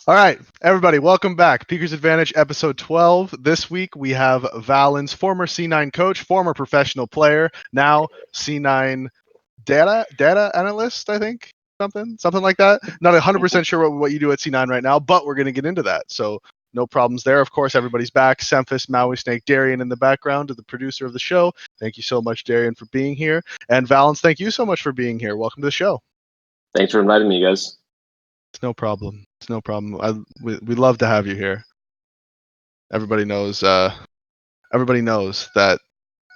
All right, everybody, welcome back. Peaker's Advantage, episode 12. This week we have Valens, former C9 coach, former professional player, now C9 data analyst, I think, something like that. Not 100% sure what you do at C9 right now, but we're going to get into that. So no problems there. Of course, everybody's back. Semphis, Maui Snake, Darian in the background, the producer of the show. Thank you so much, Darian, for being here. And Valens, thank you so much for being here. Welcome to the show. Thanks for inviting me, guys. It's no problem. It's no problem. We love to have you here. Everybody knows that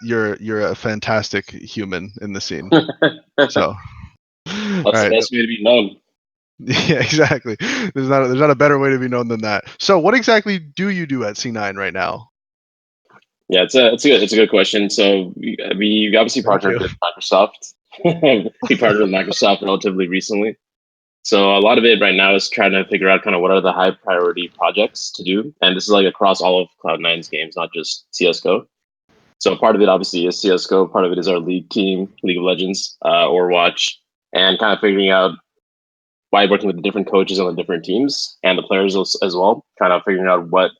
you're a fantastic human in the scene. So, all That's the right. best way to be known. Yeah, exactly. There's not a better way to be known than that. So, what exactly do you do at C9 right now? Yeah, it's a good question. So we obviously partnered with Microsoft. We partnered with Microsoft relatively recently. So a lot of it right now is trying to figure out kind of what are the high priority projects to do, and this is like across all of Cloud9's games, not just CS:GO. So part of it obviously is CS:GO. Part of it is our League team, League of Legends, Overwatch, and kind of figuring out by working with the different coaches on the different teams and the players as well, kind of figuring out what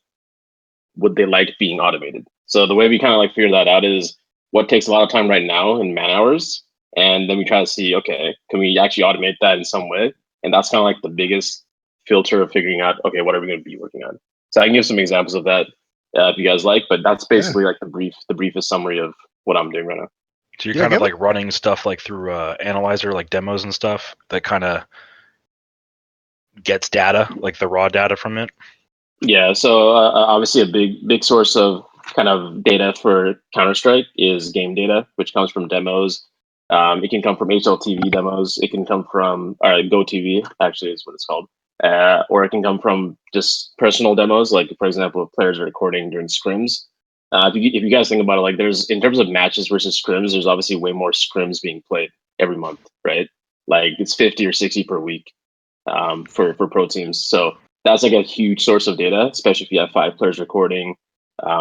would they like being automated. So the way we kind of like figure that out is what takes a lot of time right now in man hours, and then we try to see, okay, can we actually automate that in some way? And that's kind of like the biggest filter of figuring out, okay, what are we going to be working on? So I can give some examples of that if you guys like, but that's basically like the briefest summary of what I'm doing right now. So you're kind of like running stuff like through analyzer, like demos and stuff that kind of gets data, like the raw data from it. Yeah. So obviously a big source of kind of data for Counter-Strike is game data, which comes from demos. It can come from HLTV demos. It can come from GoTV, actually is what it's called. Or it can come from just personal demos, like for example, if players are recording during scrims. If you guys think about it, like there's in terms of matches versus scrims, there's obviously way more scrims being played every month, right? Like it's 50 or 60 per week for pro teams. So that's like a huge source of data, especially if you have 5 players recording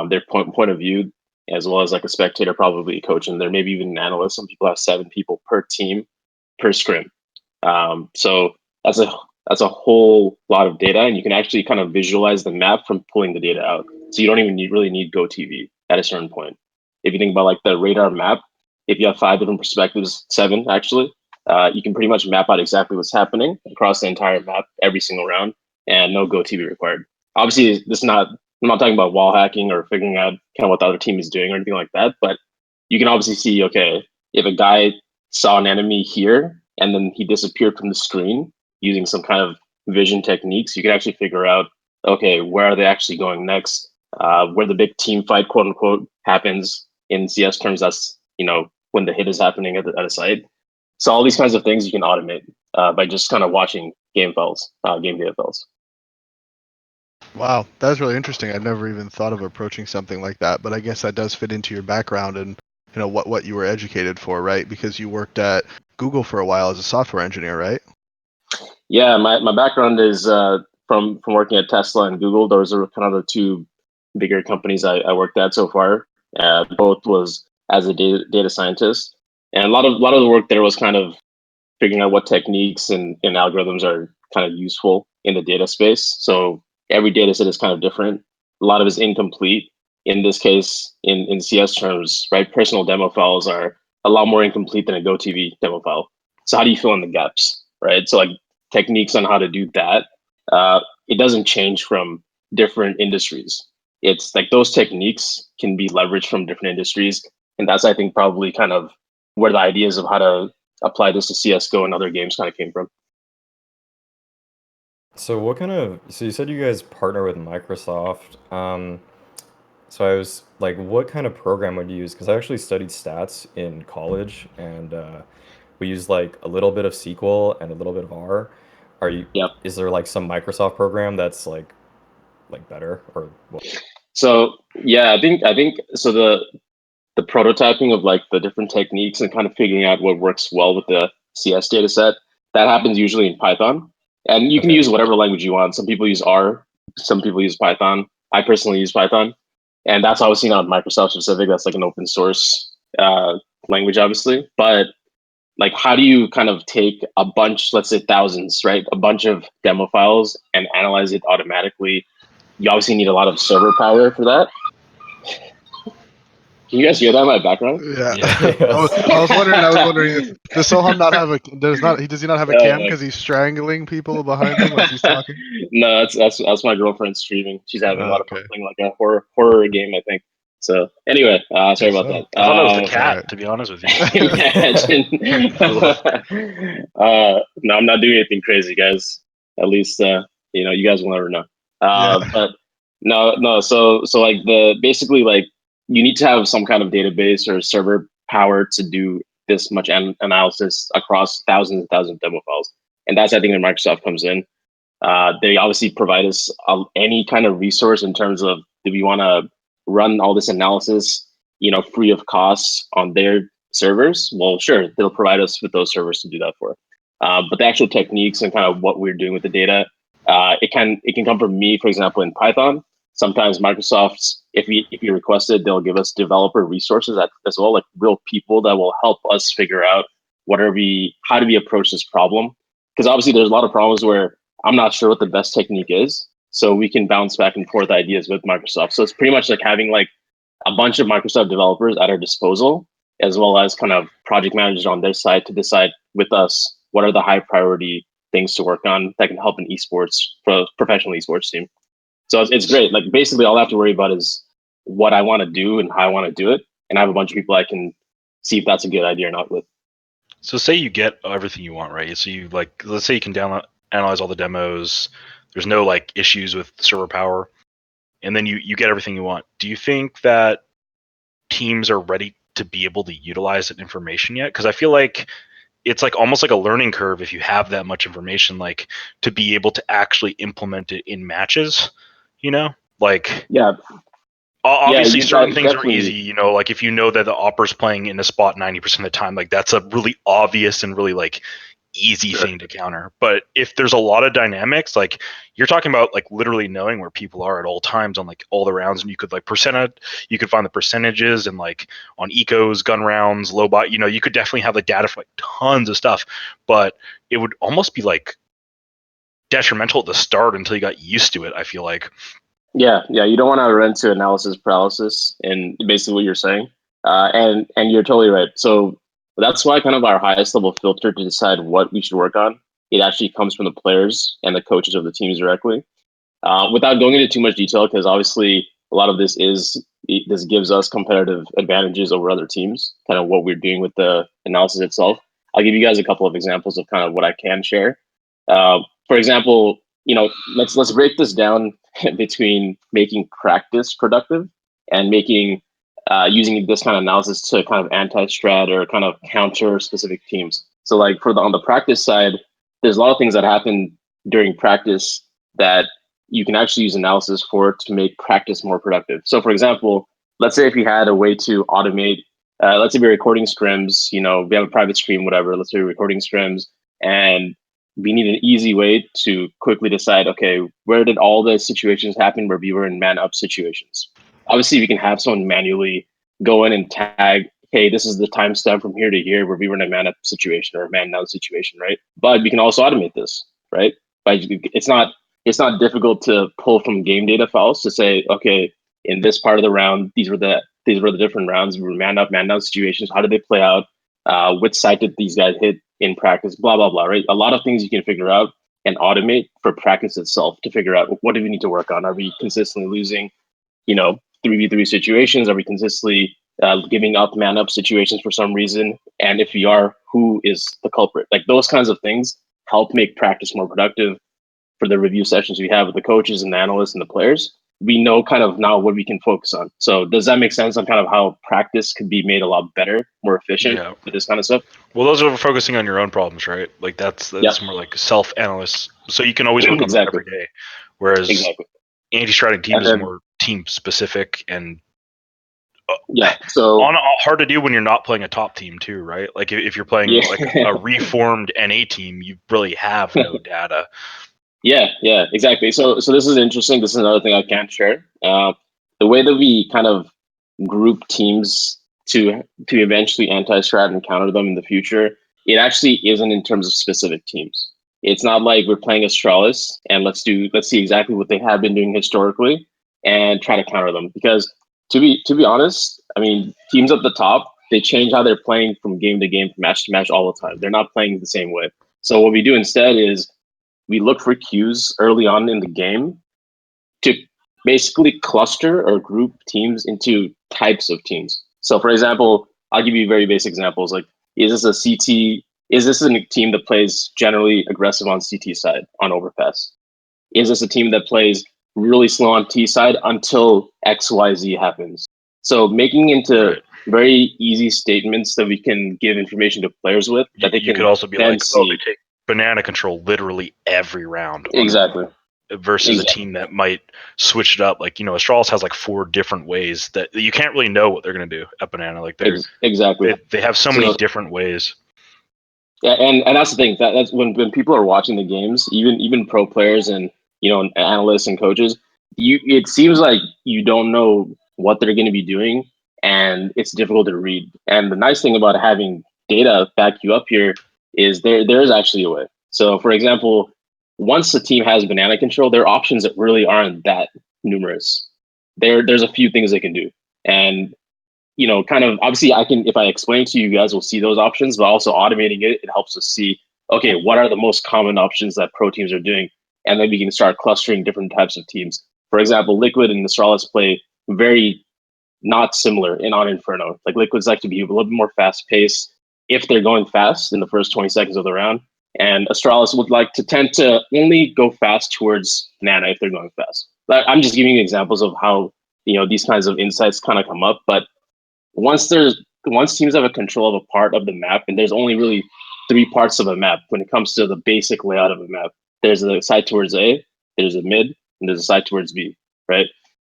their point of view, as well as like a spectator, probably a coach, and there maybe even an analyst. Some people have 7 people per team per scrim. So that's a whole lot of data, and you can actually kind of visualize the map from pulling the data out. So you don't even really need GoTV at a certain point. If you think about like the radar map, if you have 5 different perspectives, 7 actually, you can pretty much map out exactly what's happening across the entire map every single round, and no GoTV required. Obviously, I'm not talking about wall hacking or figuring out kind of what the other team is doing or anything like that, but you can obviously see, okay, if a guy saw an enemy here and then he disappeared from the screen using some kind of vision techniques, you can actually figure out, okay, where are they actually going next? Where the big team fight, quote unquote, happens in CS terms, that's, when the hit is happening at a site. So all these kinds of things you can automate by just kind of watching game files, game data files. Wow, that's really interesting. I'd never even thought of approaching something like that, but I guess that does fit into your background and what you were educated for, right? Because you worked at Google for a while as a software engineer, right? Yeah, my background is from working at Tesla and Google. Those are kind of the 2 bigger companies I worked at so far. Both was as a data scientist, and a lot of the work there was kind of figuring out what techniques and algorithms are kind of useful in the data space. So every data set is kind of different. A lot of it is incomplete. In this case, in CS terms, right, personal demo files are a lot more incomplete than a GoTV demo file. So how do you fill in the gaps, right? So like techniques on how to do that, it doesn't change from different industries. It's like those techniques can be leveraged from different industries. And that's, I think, probably kind of where the ideas of how to apply this to CS:GO and other games kind of came from. So you said you guys partner with Microsoft. So I was like, what kind of program would you use? Because I actually studied stats in college, and we used like a little bit of SQL and a little bit of R. Yep. Is there like some Microsoft program that's like better or what? So yeah, I think so. The prototyping of like the different techniques and kind of figuring out what works well with the CS data set, that happens usually in Python. And you can Okay. use whatever language you want. Some people use R, some people use Python. I personally use Python. And that's obviously not Microsoft specific. That's like an open source language, obviously. But like how do you kind of take a bunch, let's say thousands, right? A bunch of demo files and analyze it automatically. You obviously need a lot of server power for that. Can you guys hear that in my background? Yeah. Yes. I was wondering if does Soham not have a does he not have a cam because he's strangling people behind him as he's talking? No, that's my girlfriend streaming. She's having a lot of fun Okay. playing like a horror game, I think. So anyway, sorry about that. I thought it was the cat, alright. to be honest with you. Imagine. No, I'm not doing anything crazy, guys. At least you guys will never know. But no. So like basically like you need to have some kind of database or server power to do this much analysis across thousands and thousands of demo files, and that's I think where Microsoft comes in. They obviously provide us any kind of resource in terms of do we want to run all this analysis, free of costs on their servers? Well, sure, they'll provide us with those servers to do that for. But the actual techniques and kind of what we're doing with the data, it can come from me, for example, in Python. Sometimes Microsoft's, if you request it, they'll give us developer resources as well, like real people that will help us figure out how do we approach this problem. Because obviously there's a lot of problems where I'm not sure what the best technique is. So we can bounce back and forth ideas with Microsoft. So it's pretty much like having like a bunch of Microsoft developers at our disposal, as well as kind of project managers on their side to decide with us what are the high priority things to work on that can help an esports, professional esports team. So it's great. Like basically all I have to worry about is what I want to do and how I want to do it. And I have a bunch of people I can see if that's a good idea or not with. So say you get everything you want, right? So you let's say you can analyze all the demos. There's no like issues with server power, and then you get everything you want. Do you think that teams are ready to be able to utilize that information yet? Because I feel like it's like almost like a learning curve if you have that much information, like to be able to actually implement it in matches. Like Yeah. Obviously certain things are definitely easy. Like if you know that the opera's playing in a spot 90% of the time, like that's a really obvious and really like easy thing to counter. But if there's a lot of dynamics, like you're talking about like literally knowing where people are at all times on like all the rounds, and you could like you could find the percentages and like on ecos, gun rounds, low bot, you could definitely have the data for like tons of stuff, but it would almost be like detrimental at the start until you got used to it, I feel like. Yeah, you don't want to run into analysis paralysis, and basically what you're saying, and you're totally right. So that's why kind of our highest level filter to decide what we should work on, it actually comes from the players and the coaches of the teams directly. Without going into too much detail, because obviously a lot of this gives us competitive advantages over other teams. Kind of what we're doing with the analysis itself. I'll give you guys a couple of examples of kind of what I can share. For example, let's break this down between making practice productive and making using this kind of analysis to kind of anti-strat or kind of counter specific teams. So like on the practice side, there's a lot of things that happen during practice that you can actually use analysis for to make practice more productive. So for example, let's say if you had a way to automate, let's say we're recording scrims, we have a private stream, whatever, let's say we're recording scrims, and we need an easy way to quickly decide, okay, where did all the situations happen where we were in man up situations? Obviously, we can have someone manually go in and tag, hey, this is the timestamp from here to here where we were in a man up situation or a man down situation, right? But we can also automate this, right? But it's not difficult to pull from game data files to say, okay, in this part of the round, these were the different rounds. We were man up, man down situations. How did they play out? Which site did these guys hit in practice? Blah blah blah. Right? A lot of things you can figure out and automate for practice itself to figure out what do we need to work on. Are we consistently losing, 3v3 situations? Are we consistently giving up man up situations for some reason? And if we are, who is the culprit? Like those kinds of things help make practice more productive. For the review sessions we have with the coaches and the analysts and the players, we know kind of now what we can focus on. So does that make sense on kind of how practice could be made a lot better, more efficient with this kind of stuff? Well, those are focusing on your own problems, right? Like that's more like self-analysis. So you can always work on that every day. Whereas anti-stratting teams is more team specific and so hard to do when you're not playing a top team too, right? Like if you're playing like a reformed NA team, you really have no data. Yeah, exactly. So this is interesting. This is another thing I can share. The way that we kind of group teams to eventually anti-strat and counter them in the future it actually isn't in terms of specific teams. It's not like we're playing Astralis and let's see exactly what they have been doing historically and try to counter them. Because to be honest, I mean, teams at the top, they change how they're playing from game to game, from match to match all the time. They're not playing the same way. So what we do instead is we look for cues early on in the game to basically cluster or group teams into types of teams. So for example, I'll give you very basic examples. Like, is this a CT? Is this a team that plays generally aggressive on CT side on overpass? Is this a team that plays really slow on T side until XYZ happens? So making into very easy statements that we can give information to players with that they You can could also be then like, see. oh, they take banana control literally every round. Exactly. Versus a team that might switch it up. Like, Astralis has like 4 different ways that you can't really know what they're going to do at banana. Like exactly. They have so many different ways. Yeah, and that's the thing. That's when people are watching the games, even pro players and analysts and coaches, it seems like you don't know what they're going to be doing, and it's difficult to read. And the nice thing about having data back you up here is there is actually a way. So, for example, once a team has banana control, their options that really aren't that numerous. There's a few things they can do, and kind of obviously if I explain to you, you guys will see those options, but also automating it helps us see, okay, what are the most common options that pro teams are doing? And then we can start clustering different types of teams. For example, Liquid and Astralis play very not similar on Inferno. Like Liquid's like to be a little bit more fast paced if they're going fast in the first 20 seconds of the round. And Astralis would like to tend to only go fast towards Banana if they're going fast. I'm just giving you examples of how these kinds of insights kind of come up. But once teams have a control of a part of the map, and there's only really 3 parts of a map when it comes to the basic layout of a map. There's a side towards A, there's a mid, and there's a side towards B, right?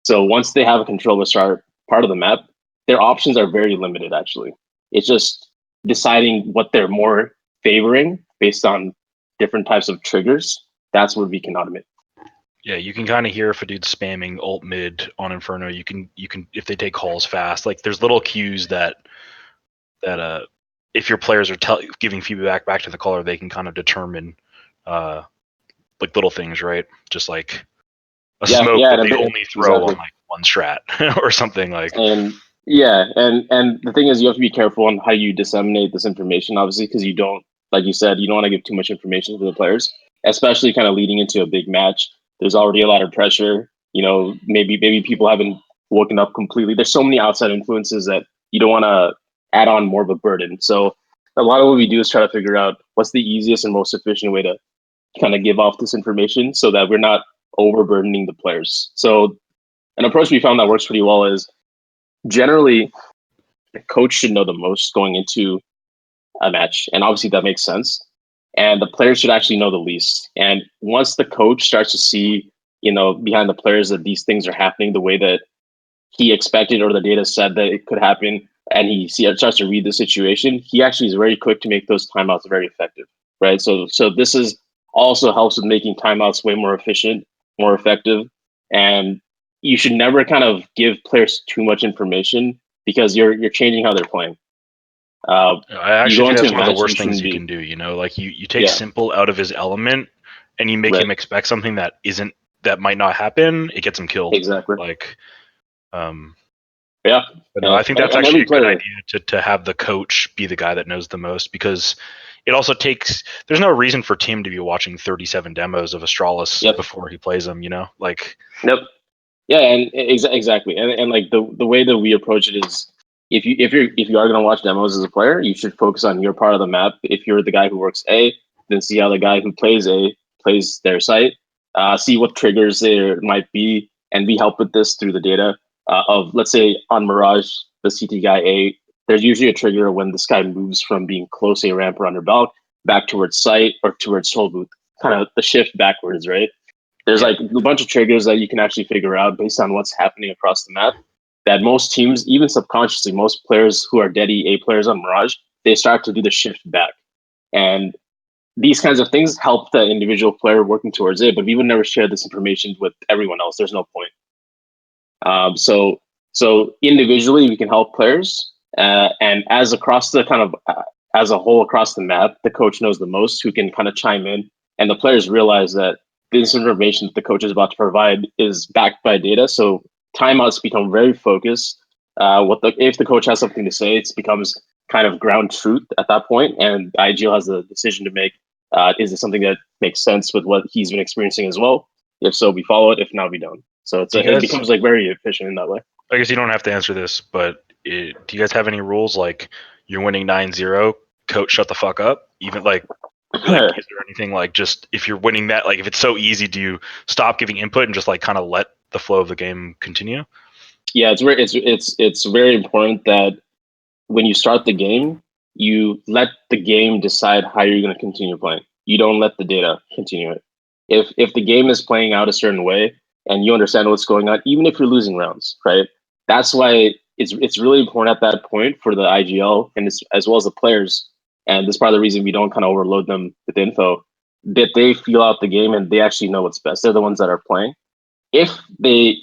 So once they have a control of a part of the map, their options are very limited, actually. It's just deciding what they're more favoring based on different types of triggers. That's what we can automate. Yeah, you can kind of hear if a dude's spamming ult mid on Inferno. You can if they take calls fast. Like there's little cues that if your players are giving feedback back to the caller, they can kind of determine like little things, right? Just like a smoke that they only throw on like one strat or something like. And the thing is, you have to be careful on how you disseminate this information, obviously, because you don't, like you said, you don't want to give too much information to the players, especially kind of leading into a big match. There's already a lot of pressure. Maybe people haven't woken up completely. There's so many outside influences that you don't want to add on more of a burden. So a lot of what we do is try to figure out what's the easiest and most efficient way to kind of give off this information so that we're not overburdening the players. So an approach we found that works pretty well is generally the coach should know the most going into a match. And obviously that makes sense. And the players should actually know the least. And once the coach starts to see, behind the players that these things are happening the way that he expected or the data said that it could happen, and he starts to read the situation, he actually is very quick to make those timeouts very effective, right? So this is also helps with making timeouts way more efficient, more effective. And you should never kind of give players too much information because you're changing how they're playing. I actually think that's one of the worst things you can do. Like you take Simple out of his element and you make him expect something that might not happen. It gets him killed. Exactly. Like, yeah. But no, I think that's actually a good idea to have the coach be the guy that knows the most, because it also there's no reason for Tim to be watching 37 demos of Astralis before he plays them. Like. Nope. Yeah, and exactly, and like the way that we approach it is, if you are going to watch demos as a player, you should focus on your part of the map. If you're the guy who works A, then see how the guy who plays A plays their site. See what triggers there might be, and we help with this through the data of, let's say on Mirage, the CT guy A, there's usually a trigger when this guy moves from being close A ramp or under bulk back towards site or towards toll booth, kind of the shift backwards, right? There's like a bunch of triggers that you can actually figure out based on what's happening across the map that most teams, even subconsciously, most players who are dead A players on Mirage, they start to do the shift back. And these kinds of things help the individual player working towards it, but we would never share this information with everyone else. There's no point. So individually, we can help players. And as across the kind of as a whole across the map, the coach knows the most, who can kind of chime in, and the players realize that this information that the coach is about to provide is backed by data. So timeouts become very focused. If the coach has something to say, it becomes kind of ground truth at that point, and IGL has the decision to make. Is it something that makes sense with what he's been experiencing as well? If so, we follow it. If not, we don't. So it becomes like very efficient in that way. I guess you don't have to answer this, but do you guys have any rules like you're winning 9-0, coach, shut the fuck up? Even like is there anything like just if you're winning that, like if it's so easy, do you stop giving input and just like kind of let the flow of the game continue? Yeah, it's very important that when you start the game, you let the game decide how you're going to continue playing. You don't let the data continue it. If the game is playing out a certain way and you understand what's going on, even if you're losing rounds, right? That's why it's really important at that point for the IGL and as well as the players. And this is part of the reason we don't kind of overload them with info, that they feel out the game and they actually know what's best. They're the ones that are playing. If they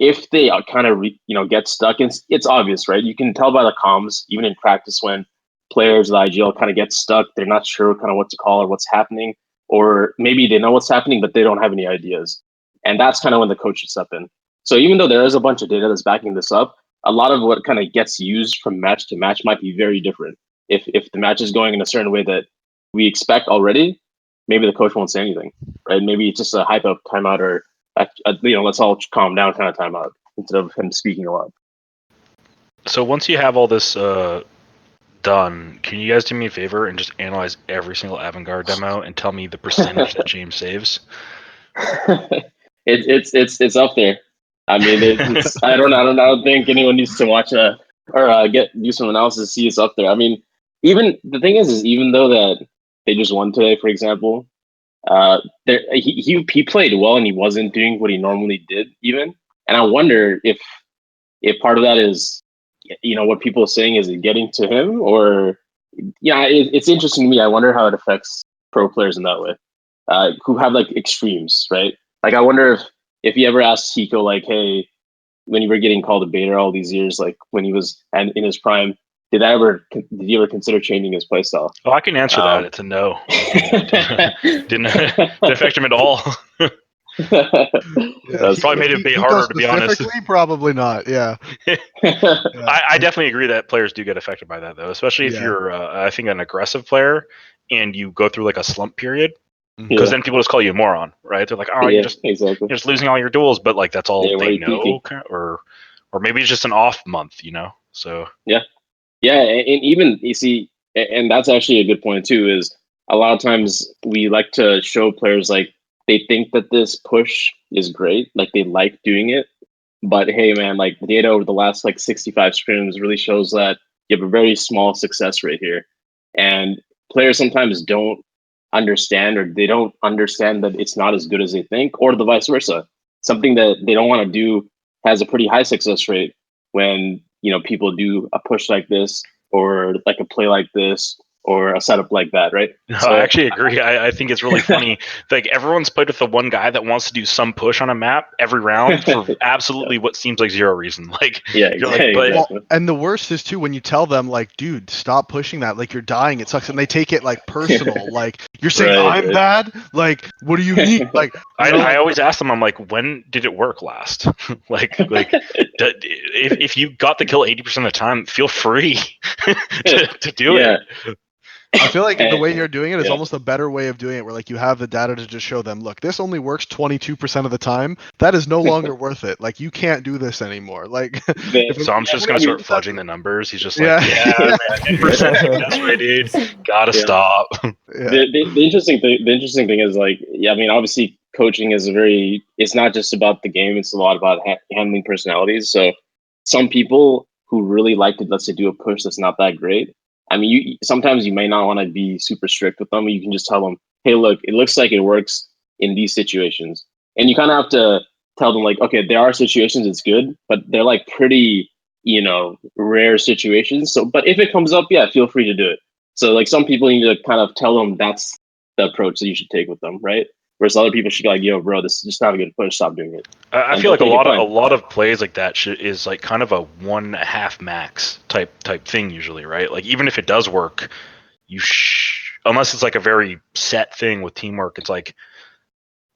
kind of get stuck, it's obvious, right? You can tell by the comms, even in practice, when players of the IGL kind of get stuck, they're not sure kind of what to call or what's happening, or maybe they know what's happening but they don't have any ideas, and that's kind of when the coach should step in. So even though there is a bunch of data that's backing this up, a lot of what kind of gets used from match to match might be very different. If the match is going in a certain way that we expect already, maybe the coach won't say anything, right? Maybe it's just a hype up timeout or let's all calm down kind of timeout instead of him speaking a lot. So once you have all this done, can you guys do me a favor and just analyze every single AVANGAR demo and tell me the percentage that James saves? It's up there. I mean, it's I don't think anyone needs to watch do some analysis to see it's up there. I mean, even the thing is even though that they just won today, for example, he played well and he wasn't doing what he normally did even, and I wonder if part of that is what people are saying, is it getting to him, or it's interesting to me. I wonder how it affects pro players in that way, who have like extremes, right? Like I wonder if he ever asked Hiko, like, hey, when you were getting called a beta all these years, like when he was in his prime, did you ever consider changing his playstyle? Oh, I can answer that. It's a no. Didn't affect him at all. That's probably made it a bit harder, to be honest. Probably not. Yeah. I definitely agree that players do get affected by that, though, especially if you're, I think, an aggressive player and you go through like a slump period. Because then people just call you a moron, right? They're like, "Oh, you're just losing all your duels," but like that's all they know, or maybe it's just an off month, So yeah, and even you see, and that's actually a good point too. Is a lot of times we like to show players like they think that this push is great, like they like doing it, but hey, man, like the data over the last like 65 scrims really shows that you have a very small success rate here, and players sometimes don't understand, or they don't understand that it's not as good as they think, or the vice versa. Something that they don't want to do has a pretty high success rate when people do a push like this, or like a play like this, or a setup like that, right? No, so I actually agree. I think it's really funny. Like everyone's played with the one guy that wants to do some push on a map every round for absolutely what seems like zero reason. Like and the worst is too when you tell them like, dude, stop pushing that. Like you're dying. It sucks, and they take it like personal. Like you're saying I'm bad. Like what do you mean? Like I always ask them. I'm like, when did it work last? like if you got the kill 80% of the time, feel free to do it. I feel like the way you're doing it is almost a better way of doing it, where like you have the data to just show them, look, this only works 22% of the time. That is no longer worth it. Like you can't do this anymore. Like so I'm just gonna start fudging the numbers. He's just like, man, 10% success rate, dude. Gotta stop. The interesting thing is like, I mean, obviously coaching is it's not just about the game. It's a lot about handling personalities. So some people who really like to, let's say, do a push that's not that great, I mean, sometimes you may not want to be super strict with them. You can just tell them, hey, look, it looks like it works in these situations. And you kind of have to tell them like, okay, there are situations it's good, but they're like pretty, rare situations. So, but if it comes up, feel free to do it. So like some people need to kind of tell them that's the approach that you should take with them, right? Whereas other people should be like, yo, bro, this is just not a good push. Stop doing it. I feel like a lot of plays like that is like kind of a 1.5 max type thing usually, right? Like even if it does work, unless it's like a very set thing with teamwork, it's like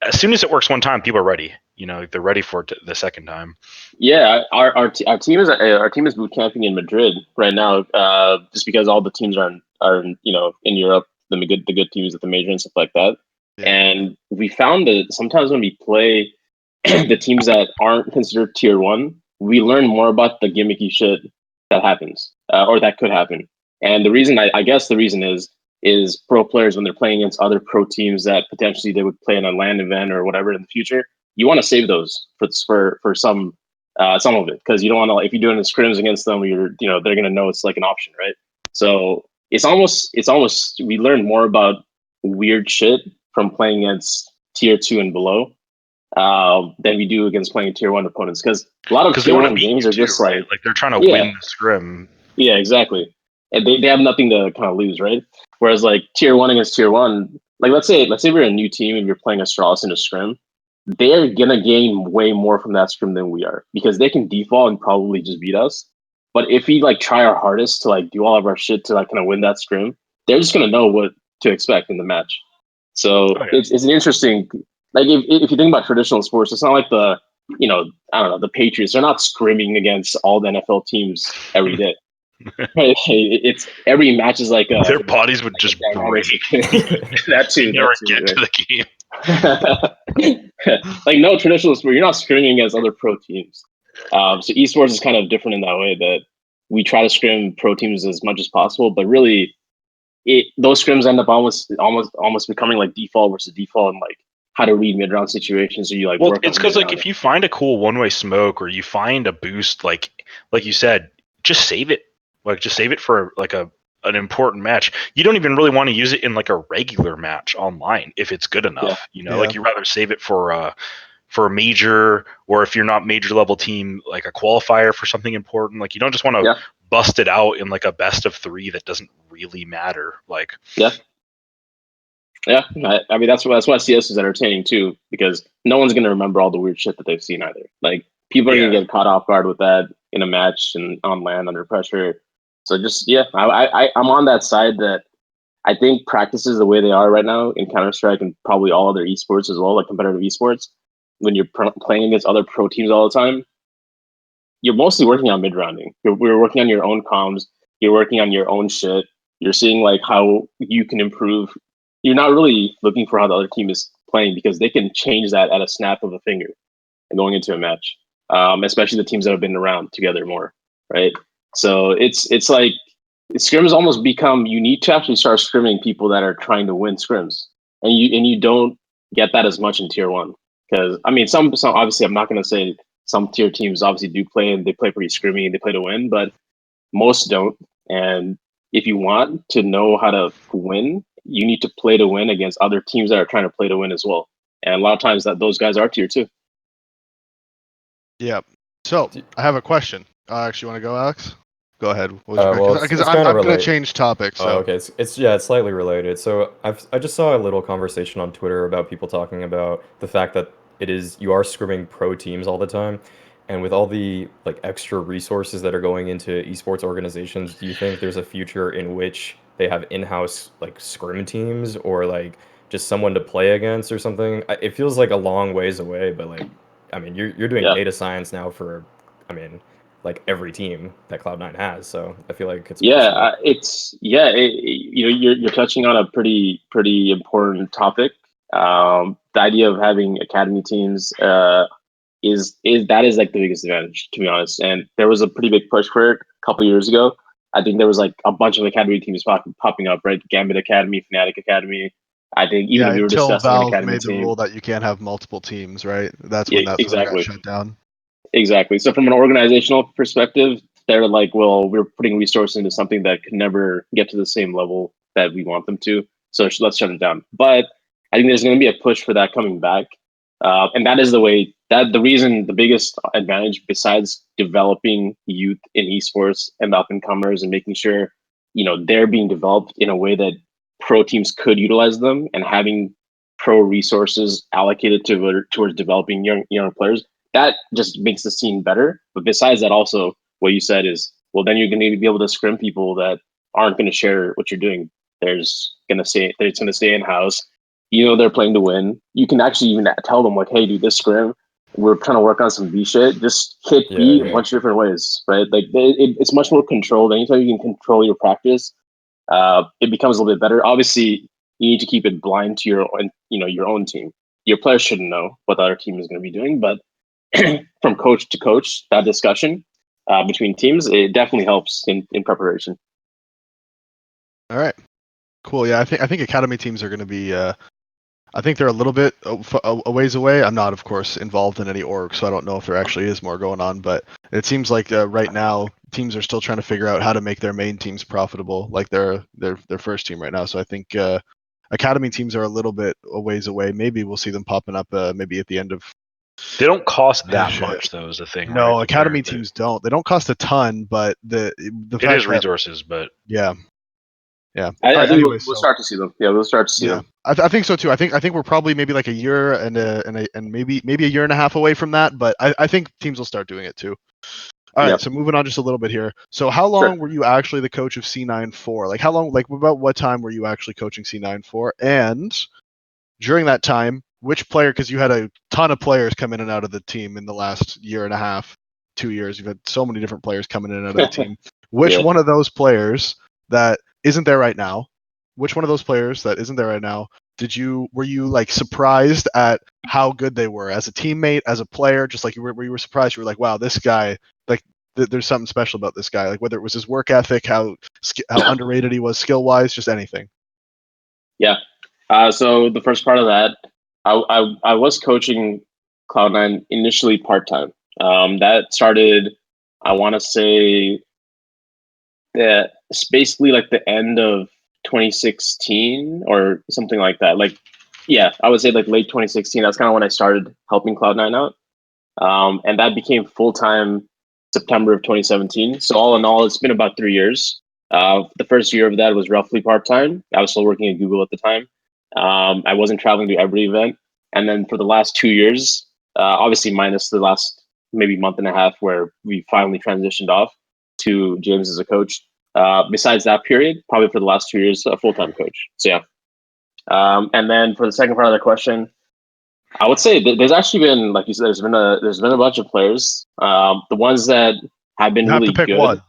as soon as it works one time, people are ready. They're ready for it the second time. Yeah, our team is boot camping in Madrid right now, just because all the teams are in Europe, the good teams at the major and stuff like that. Yeah. And we found that sometimes when we play the teams that aren't considered tier 1, we learn more about the gimmicky shit that happens, or that could happen. And the reason, I guess the reason is pro players, when they're playing against other pro teams that potentially they would play in a LAN event or whatever in the future, you want to save those for some of it, because you don't want to, if you're doing the scrims against them, they're gonna know it's like an option, right? So it's almost we learn more about weird shit from playing against tier 2 and below than we do against playing tier 1 opponents, because a lot of tier 1 games are just right? Like they're trying to win the scrim. Yeah, exactly. And they have nothing to kind of lose, right? Whereas like tier 1 against tier 1, like let's say we're a new team and you're playing Astralis in a scrim, they're gonna gain way more from that scrim than we are, because they can default and probably just beat us. But if we like try our hardest to like do all of our shit to like kind of win that scrim, they're just gonna know what to expect in the match. So it's an interesting, like if you think about traditional sports, it's not like I don't know, the Patriots. They're not scrimming against all the NFL teams every day. It's every match is like their bodies would just break. That too. Never get to the game. Like no traditional sport, you're not scrimming against other pro teams. So esports is kind of different in that way, that we try to scrim pro teams as much as possible, but really, those scrims end up almost becoming like default versus default, and like how to read mid round situations. So you like, well, it's because like if you find a cool one-way smoke, or you find a boost, like you said, just save it. Like just save it for like an important match. You don't even really want to use it in like a regular match online if it's good enough. Like you rather save it for a major, or if you're not major level team, like a qualifier for something important. Like you don't just want to bust it out in like a best of 3 that doesn't really matter. Like I mean that's why CS is entertaining too, because no one's gonna remember all the weird shit that they've seen either. Like people are gonna get caught off guard with that in a match and on land under pressure. So just I'm on that side, that I think practices the way they are right now in Counter-Strike and probably all other esports as well, like competitive esports, when you're playing against other pro teams all the time, you're mostly working on mid-rounding. You're working on your own comms. You're working on your own shit. You're seeing like how you can improve. You're not really looking for how the other team is playing, because they can change that at a snap of a finger and going into a match, especially the teams that have been around together more, right? So it's like scrims almost become, you need to actually start scrimming people that are trying to win scrims, and you don't get that as much in tier 1, because I mean some obviously, I'm not going to say some tier teams obviously do play, and they play pretty scrimmy and they play to win, but most don't. And if you want to know how to win, you need to play to win against other teams that are trying to play to win as well. And a lot of times that those guys are tier 2. Yeah. So I have a question. Actually, want to go, Alex? Go ahead. Because I'm going to change topics. So. Oh, okay. It's slightly related. So I just saw a little conversation on Twitter about people talking about the fact that you are scrimming pro teams all the time, and with all the like extra resources that are going into esports organizations, do you think there's a future in which they have in-house like scrim teams, or like just someone to play against or something? It feels like a long ways away, but like, I mean, you're doing data science now for, I mean, like every team that Cloud9 has, so I feel like it's you're touching on a pretty important topic. The idea of having academy teams is like the biggest advantage, to be honest. And there was a pretty big push for it a couple years ago. I think there was like a bunch of academy teams popping up, right? Gambit Academy, Fnatic Academy. I think even we were discussing Valve an academy made the team. rule that you can't have multiple teams, right? That's when that got shut down. Exactly. So from an organizational perspective, they're like, well, we're putting resources into something that could never get to the same level that we want them to. So let's shut it down. But I think there's going to be a push for that coming back. And that is the biggest advantage, besides developing youth in esports and up and comers and making sure, they're being developed in a way that pro teams could utilize them, and having pro resources allocated towards developing young players, that just makes the scene better. But besides that, also what you said is, well, then you're going to be able to scrim people that aren't going to share what you're doing There's gonna stay in house. You know they're playing to win. You can actually even tell them like, hey, dude, this scrim, we're trying to work on some B shit. Just hit B a bunch of different ways, right? Like it's much more controlled. Anytime you can control your practice, it becomes a little bit better. Obviously, you need to keep it blind to your own team. Your players shouldn't know what the other team is going to be doing, but from coach to coach, that discussion between teams, it definitely helps in preparation. All right, cool. Yeah, I think academy teams are going to be. I think they're a little bit a ways away. I'm not, of course, involved in any org, so I don't know if there actually is more going on. But it seems like right now teams are still trying to figure out how to make their main teams profitable, like their first team right now. So I think academy teams are a little bit a ways away. Maybe we'll see them popping up maybe at the end of. They don't cost that much, though, is the thing. No, right? academy teams don't. They don't cost a ton, but the it fact is resources, but yeah. Yeah. I think we'll start to see them. Yeah, we'll start to see them. I think so too. I think we're probably maybe like a year and maybe a year and a half away from that, but I think teams will start doing it too. All right, so moving on just a little bit here. So how long were you actually the coach of C9 for? Like how long? Like about what time were you actually coaching C9 for? And during that time, which player? Because you had a ton of players come in and out of the team in the last year and a half, 2 years. You've had so many different players coming in and out of the team. Which one of those players that isn't there right now? Which one of those players that isn't there right now were you like surprised at how good they were as a teammate, as a player? Just like you were surprised, you were like, wow, this guy, like there's something special about this guy. Like whether it was his work ethic, how underrated he was skill wise, just anything. Yeah. So the first part of that, I was coaching Cloud9 initially part time. That started, I want to say, that it's basically like the end of 2016 or something like that. Like, yeah, I would say like late 2016. That's kind of when I started helping Cloud9 out, and that became full time September of 2017. So all in all, it's been about 3 years. The first year of that was roughly part time. I was still working at Google at the time. I wasn't traveling to every event, and then for the last 2 years, obviously minus the last maybe month and a half where we finally transitioned off to James as a coach. Besides that period, probably for the last 2 years, a full-time coach. So yeah. And then for the second part of the question, I would say there's actually been, like you said, there's been a bunch of players. The ones that have been really good. One.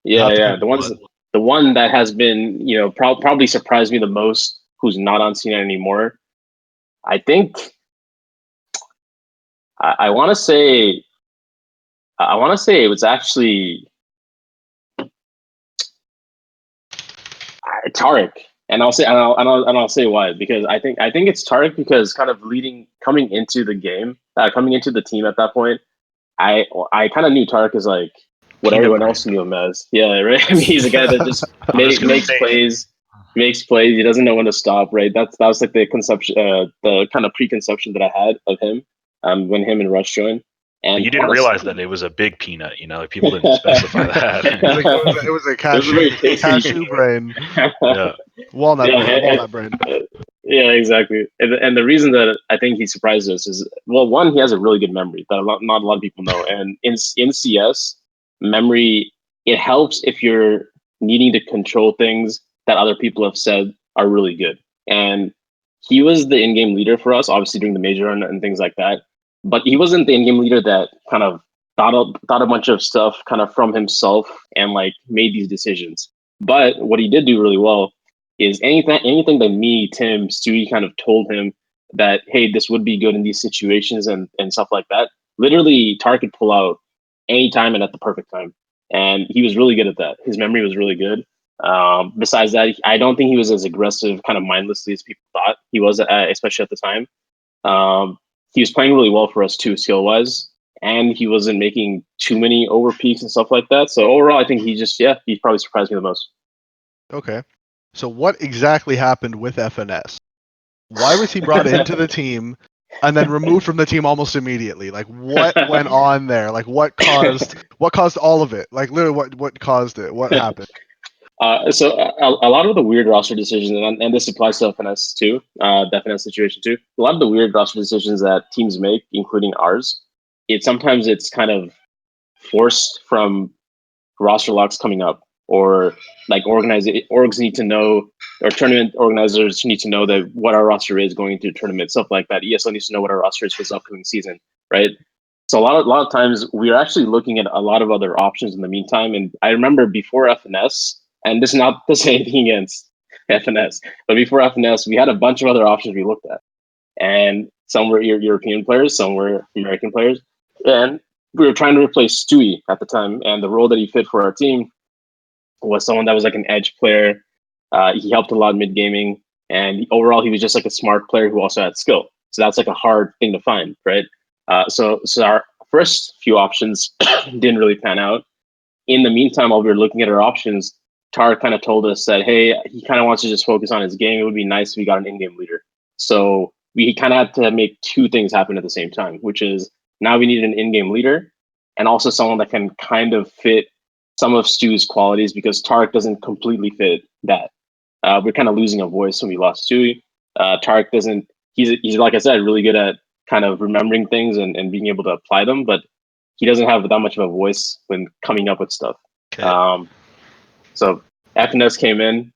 Yeah. The one that has been, probably surprised me the most, who's not on C9 anymore. I think I want to say it was actually Tarek, and I'll say why, because I think it's Tarek because kind of coming into the game, coming into the team at that point, I kind of knew Tarek as like what everyone else knew him as. Yeah, right. I mean, he's a guy that just makes plays. He doesn't know when to stop. Right. That was like the conception, the kind of preconception that I had of him when him and Rush joined. And you didn't realize that it was a big peanut, like people didn't specify that. It was a cashew brain. Yeah. Walnut brain. Yeah, exactly. And the reason that I think he surprised us is, well, one, he has a really good memory that not a lot of people know. And in CS, memory, it helps if you're needing to control things that other people have said are really good. And he was the in-game leader for us, obviously during the major run and things like that. But he wasn't the in-game leader that kind of thought a bunch of stuff kind of from himself and like made these decisions. But what he did do really well is anything that me, Tim, Stewie kind of told him that, hey, this would be good in these situations and stuff like that. Literally, Tarek could pull out anytime and at the perfect time. And he was really good at that. His memory was really good. Besides that, I don't think he was as aggressive kind of mindlessly as people thought he was, especially at the time. He was playing really well for us too, skill-wise, and he wasn't making too many over peaks and stuff like that. So overall, I think he probably surprised me the most. Okay. So what exactly happened with FNS? Why was he brought into the team and then removed from the team almost immediately? Like what went on there? Like what caused all of it? Like literally what caused it? What happened? So a lot of the weird roster decisions, and this applies to FNS too, the FNS situation too. A lot of the weird roster decisions that teams make, including ours, sometimes it's kind of forced from roster locks coming up. or like orgs need to know, or tournament organizers need to know that what our roster is going into a tournament, stuff like that. ESL needs to know what our roster is for this upcoming season, right? So a lot of times we are actually looking at a lot of other options in the meantime. And I remember before FNS, and this is not to say anything against FNS, but before FNS, we had a bunch of other options we looked at. And some were European players, some were American players. And we were trying to replace Stewie at the time. And the role that he fit for our team was someone that was like an edge player. He helped a lot mid gaming. And overall, he was just like a smart player who also had skill. So that's like a hard thing to find, right? So our first few options didn't really pan out. In the meantime, while we were looking at our options, Tarek kind of told us that, hey, he kind of wants to just focus on his game. It would be nice if we got an in-game leader. So we kind of had to make two things happen at the same time, which is now we needed an in-game leader and also someone that can kind of fit some of Stu's qualities, because Tarek doesn't completely fit that. We're kind of losing a voice when we lost Stu. Tarek doesn't, he's like I said, really good at kind of remembering things and being able to apply them, but he doesn't have that much of a voice when coming up with stuff. Okay. So FNS came in.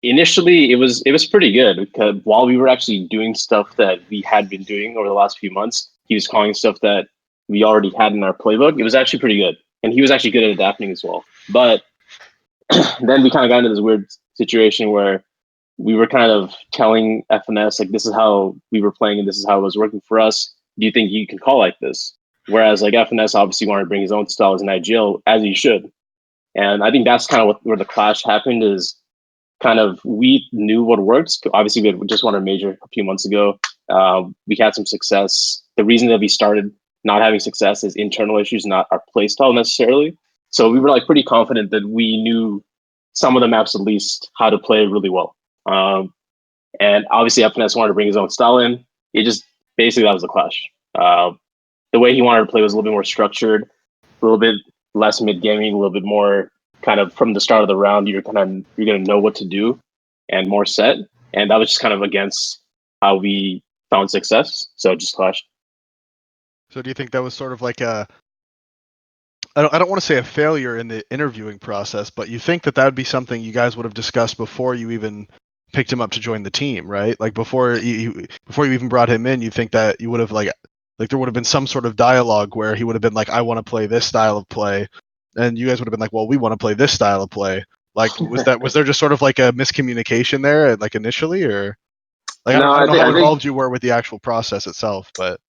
Initially, it was pretty good, because while we were actually doing stuff that we had been doing over the last few months, he was calling stuff that we already had in our playbook. It was actually pretty good, and he was actually good at adapting as well. But then we kind of got into this weird situation where we were kind of telling FNS, like, this is how we were playing and this is how it was working for us. Do you think you can call like this? Whereas like FNS obviously wanted to bring his own style as an IGL, as he should. And I think that's kind of where the clash happened, is kind of we knew what works. Obviously, we had just won our major a few months ago. We had some success. The reason that we started not having success is internal issues, not our play style necessarily. So we were like pretty confident that we knew some of the maps at least how to play really well. And obviously FNS wanted to bring his own style in. It just basically, that was the clash. The way he wanted to play was a little bit more structured, a little bit less mid gaming, a little bit more kind of from the start of the round. You're gonna know what to do and more set. And that was just kind of against how we found success. So it just clashed. So do you think that was sort of like a, I don't want to say a failure in the interviewing process, but you think that would be something you guys would have discussed before you even picked him up to join the team, right? Like before you even brought him in, you think that you would have like there would have been some sort of dialogue where he would have been like, I want to play this style of play, and you guys would have been like, well, we want to play this style of play. Like, was there just sort of like a miscommunication there, like initially, or like I don't know how involved you were with the actual process itself, but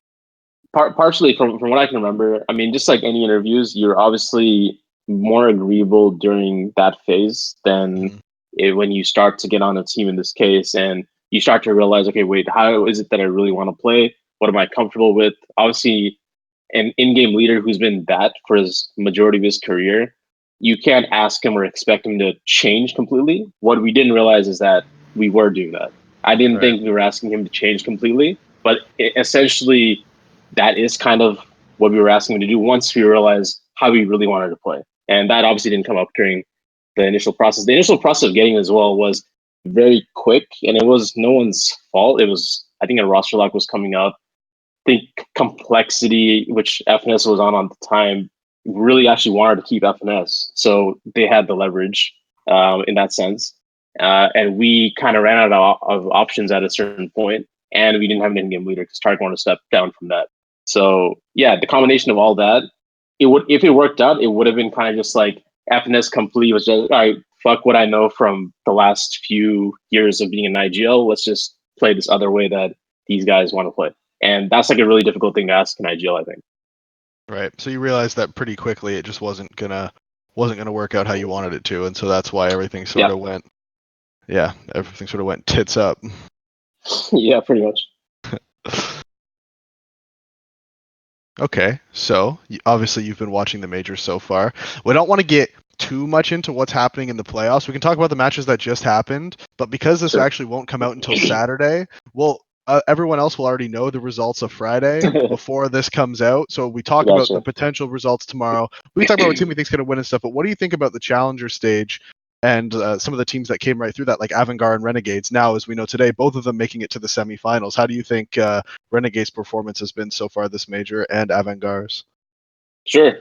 partially from what I can remember, I mean, just like any interviews, you're obviously more agreeable during that phase than when you start to get on a team in this case, and you start to realize, okay, wait, how is it that I really want to play? What am I comfortable with? Obviously, an in-game leader who's been that for his majority of his career, you can't ask him or expect him to change completely. What we didn't realize is that we were doing that. I didn't think we were asking him to change completely, but essentially that is kind of what we were asking him to do once we realized how we really wanted to play. And that obviously didn't come up during the initial process. The initial process of getting as well was very quick, and it was no one's fault. It was, I think a roster lock was coming up. I think complexity, which FNS was on the time, really actually wanted to keep FNS. So they had the leverage in that sense. And we kind of ran out of options at a certain point, and we didn't have an in-game leader because Tarek wanted to step down from that. So yeah, the combination of all that, if it worked out, it would have been kind of just like FNS complete was just, all right, fuck what I know from the last few years of being in IGL. Let's just play this other way that these guys want to play. And that's like a really difficult thing to ask in IGL, I think. Right. So you realized that pretty quickly it just wasn't gonna work out how you wanted it to, and so that's why everything sort of went tits up. Yeah, pretty much. Okay, so obviously you've been watching the majors so far. We don't want to get too much into what's happening in the playoffs. We can talk about the matches that just happened, but because this actually won't come out until Saturday, well, everyone else will already know the results of Friday before this comes out. So we talk about the potential results tomorrow. We can talk about what team we think's going to win and stuff. But what do you think about the challenger stage and some of the teams that came right through that, like AVANGAR and Renegades? Now, as we know today, both of them making it to the semifinals. How do you think Renegades' performance has been so far this major, and AVANGAR's? Sure.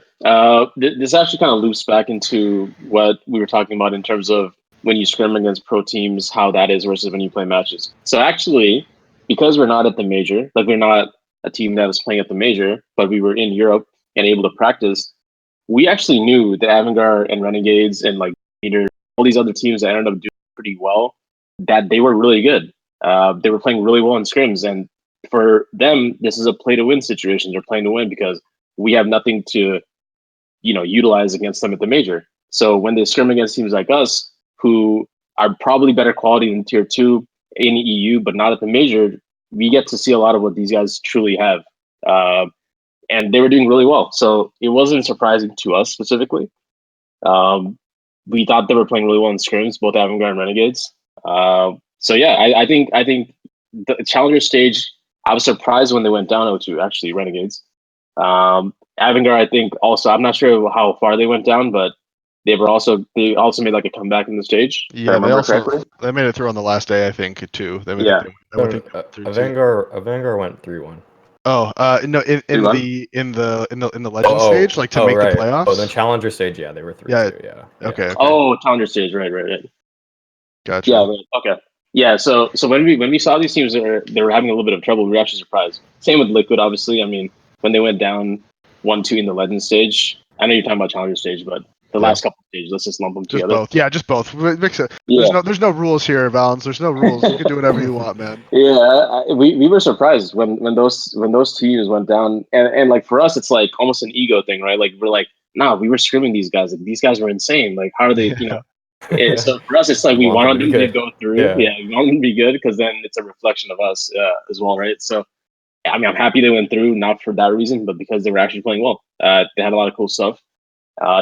This actually kind of loops back into what we were talking about in terms of when you scrim against pro teams, how that is versus when you play matches. So actually, because we're not at the major, like we're not a team that was playing at the major, but we were in Europe and able to practice, we actually knew the AVANGAR and Renegades and like Leader, all these other teams that ended up doing pretty well, that they were really good. They were playing really well in scrims, and for them, this is a play to win situation. They're playing to win because we have nothing to, utilize against them at the major. So when they scrim against teams like us, who are probably better quality in tier 2 in EU, but not at the major, we get to see a lot of what these guys truly have. And they were doing really well. So it wasn't surprising to us specifically. We thought they were playing really well in scrims, both AVANGAR and Renegades. So yeah, I think the challenger stage, I was surprised when they went down 0-2, actually, Renegades. AVANGAR, I think also, I'm not sure how far they went down, but they also made like a comeback in the stage. If I Yeah, remember correctly. they made it through on the last day, I think, too. Yeah. AVANGAR went 3-1. Oh, no, in 3-1? the legend stage, like to make right. the playoffs. Oh, then challenger stage, yeah, they were 3-2. Yeah. Okay. Oh, challenger stage, right. Gotcha. Yeah, right. Okay. Yeah, so when we saw these teams that they were having a little bit of trouble, we were actually surprised. Same with Liquid, obviously. I mean, when they went down 1-2 in the legend stage, I know you're talking about challenger stage, but the last couple of stages, let's just lump them Just together. both. Yeah, just both. Mix it. Yeah. There's no rules here, Valens. There's no rules. You can do whatever you want, man. Yeah, we were surprised when those teams went down, and like for us, it's like almost an ego thing, right? Like we're like, nah, we were screaming these guys. Like these guys were insane. Like how are they? So for us, it's like we want them to go through. Yeah, we want them to be good because then it's a reflection of us as well, right? So I mean, I'm happy they went through, not for that reason, but because they were actually playing well. They had a lot of cool stuff.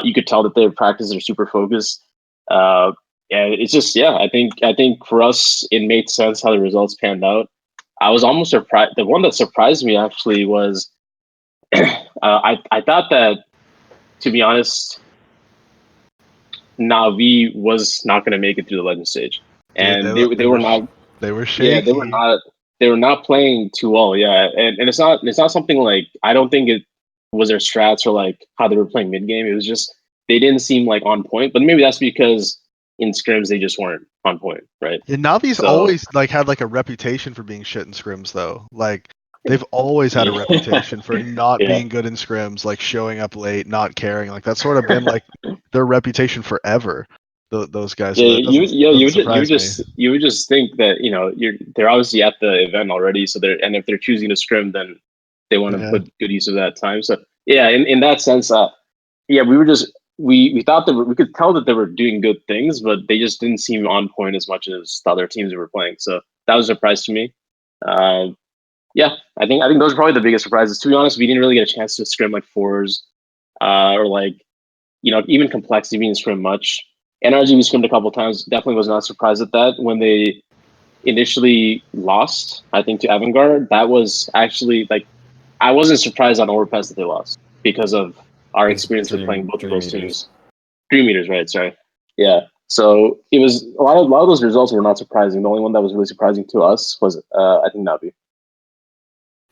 You could tell that their practices are super focused. And it's just, yeah, I think for us, it made sense how the results panned out. I was almost surprised. The one that surprised me actually was I thought that, to be honest, Navi was not going to make it through the legend stage, and Dude, they were not. They were shaky. Yeah, they were not. They were not playing too well. Yeah, and it's not something like, I don't think it was their strats or like how they were playing mid game. It was just they didn't seem like on point. But maybe that's because in scrims they just weren't on point, right? And Navi's always like had like a reputation for being shit in scrims, though. Like they've always had a reputation for not being good in scrims, like showing up late, not caring. Like that's sort of been like their reputation forever. Those guys. Yeah, So you would just think that they're obviously at the event already, so if they're choosing to scrim, then they want to put good use of that time. So yeah, in that sense, yeah, we thought that we could tell that they were doing good things, but they just didn't seem on point as much as the other teams were playing. So that was a surprise to me. Yeah, I think those are probably the biggest surprises. To be honest, we didn't really get a chance to scrim like fours, or like even complexity being scrim much. NRG we scrimmed a couple times. Definitely was not surprised at that when they initially lost. I think to AVANGAR, that was actually like I wasn't surprised on overpass that they lost because of our experience with playing both of those teams. 3 meters, right? Sorry. Yeah. So it was a lot of those results were not surprising. The only one that was really surprising to us was I think Navi.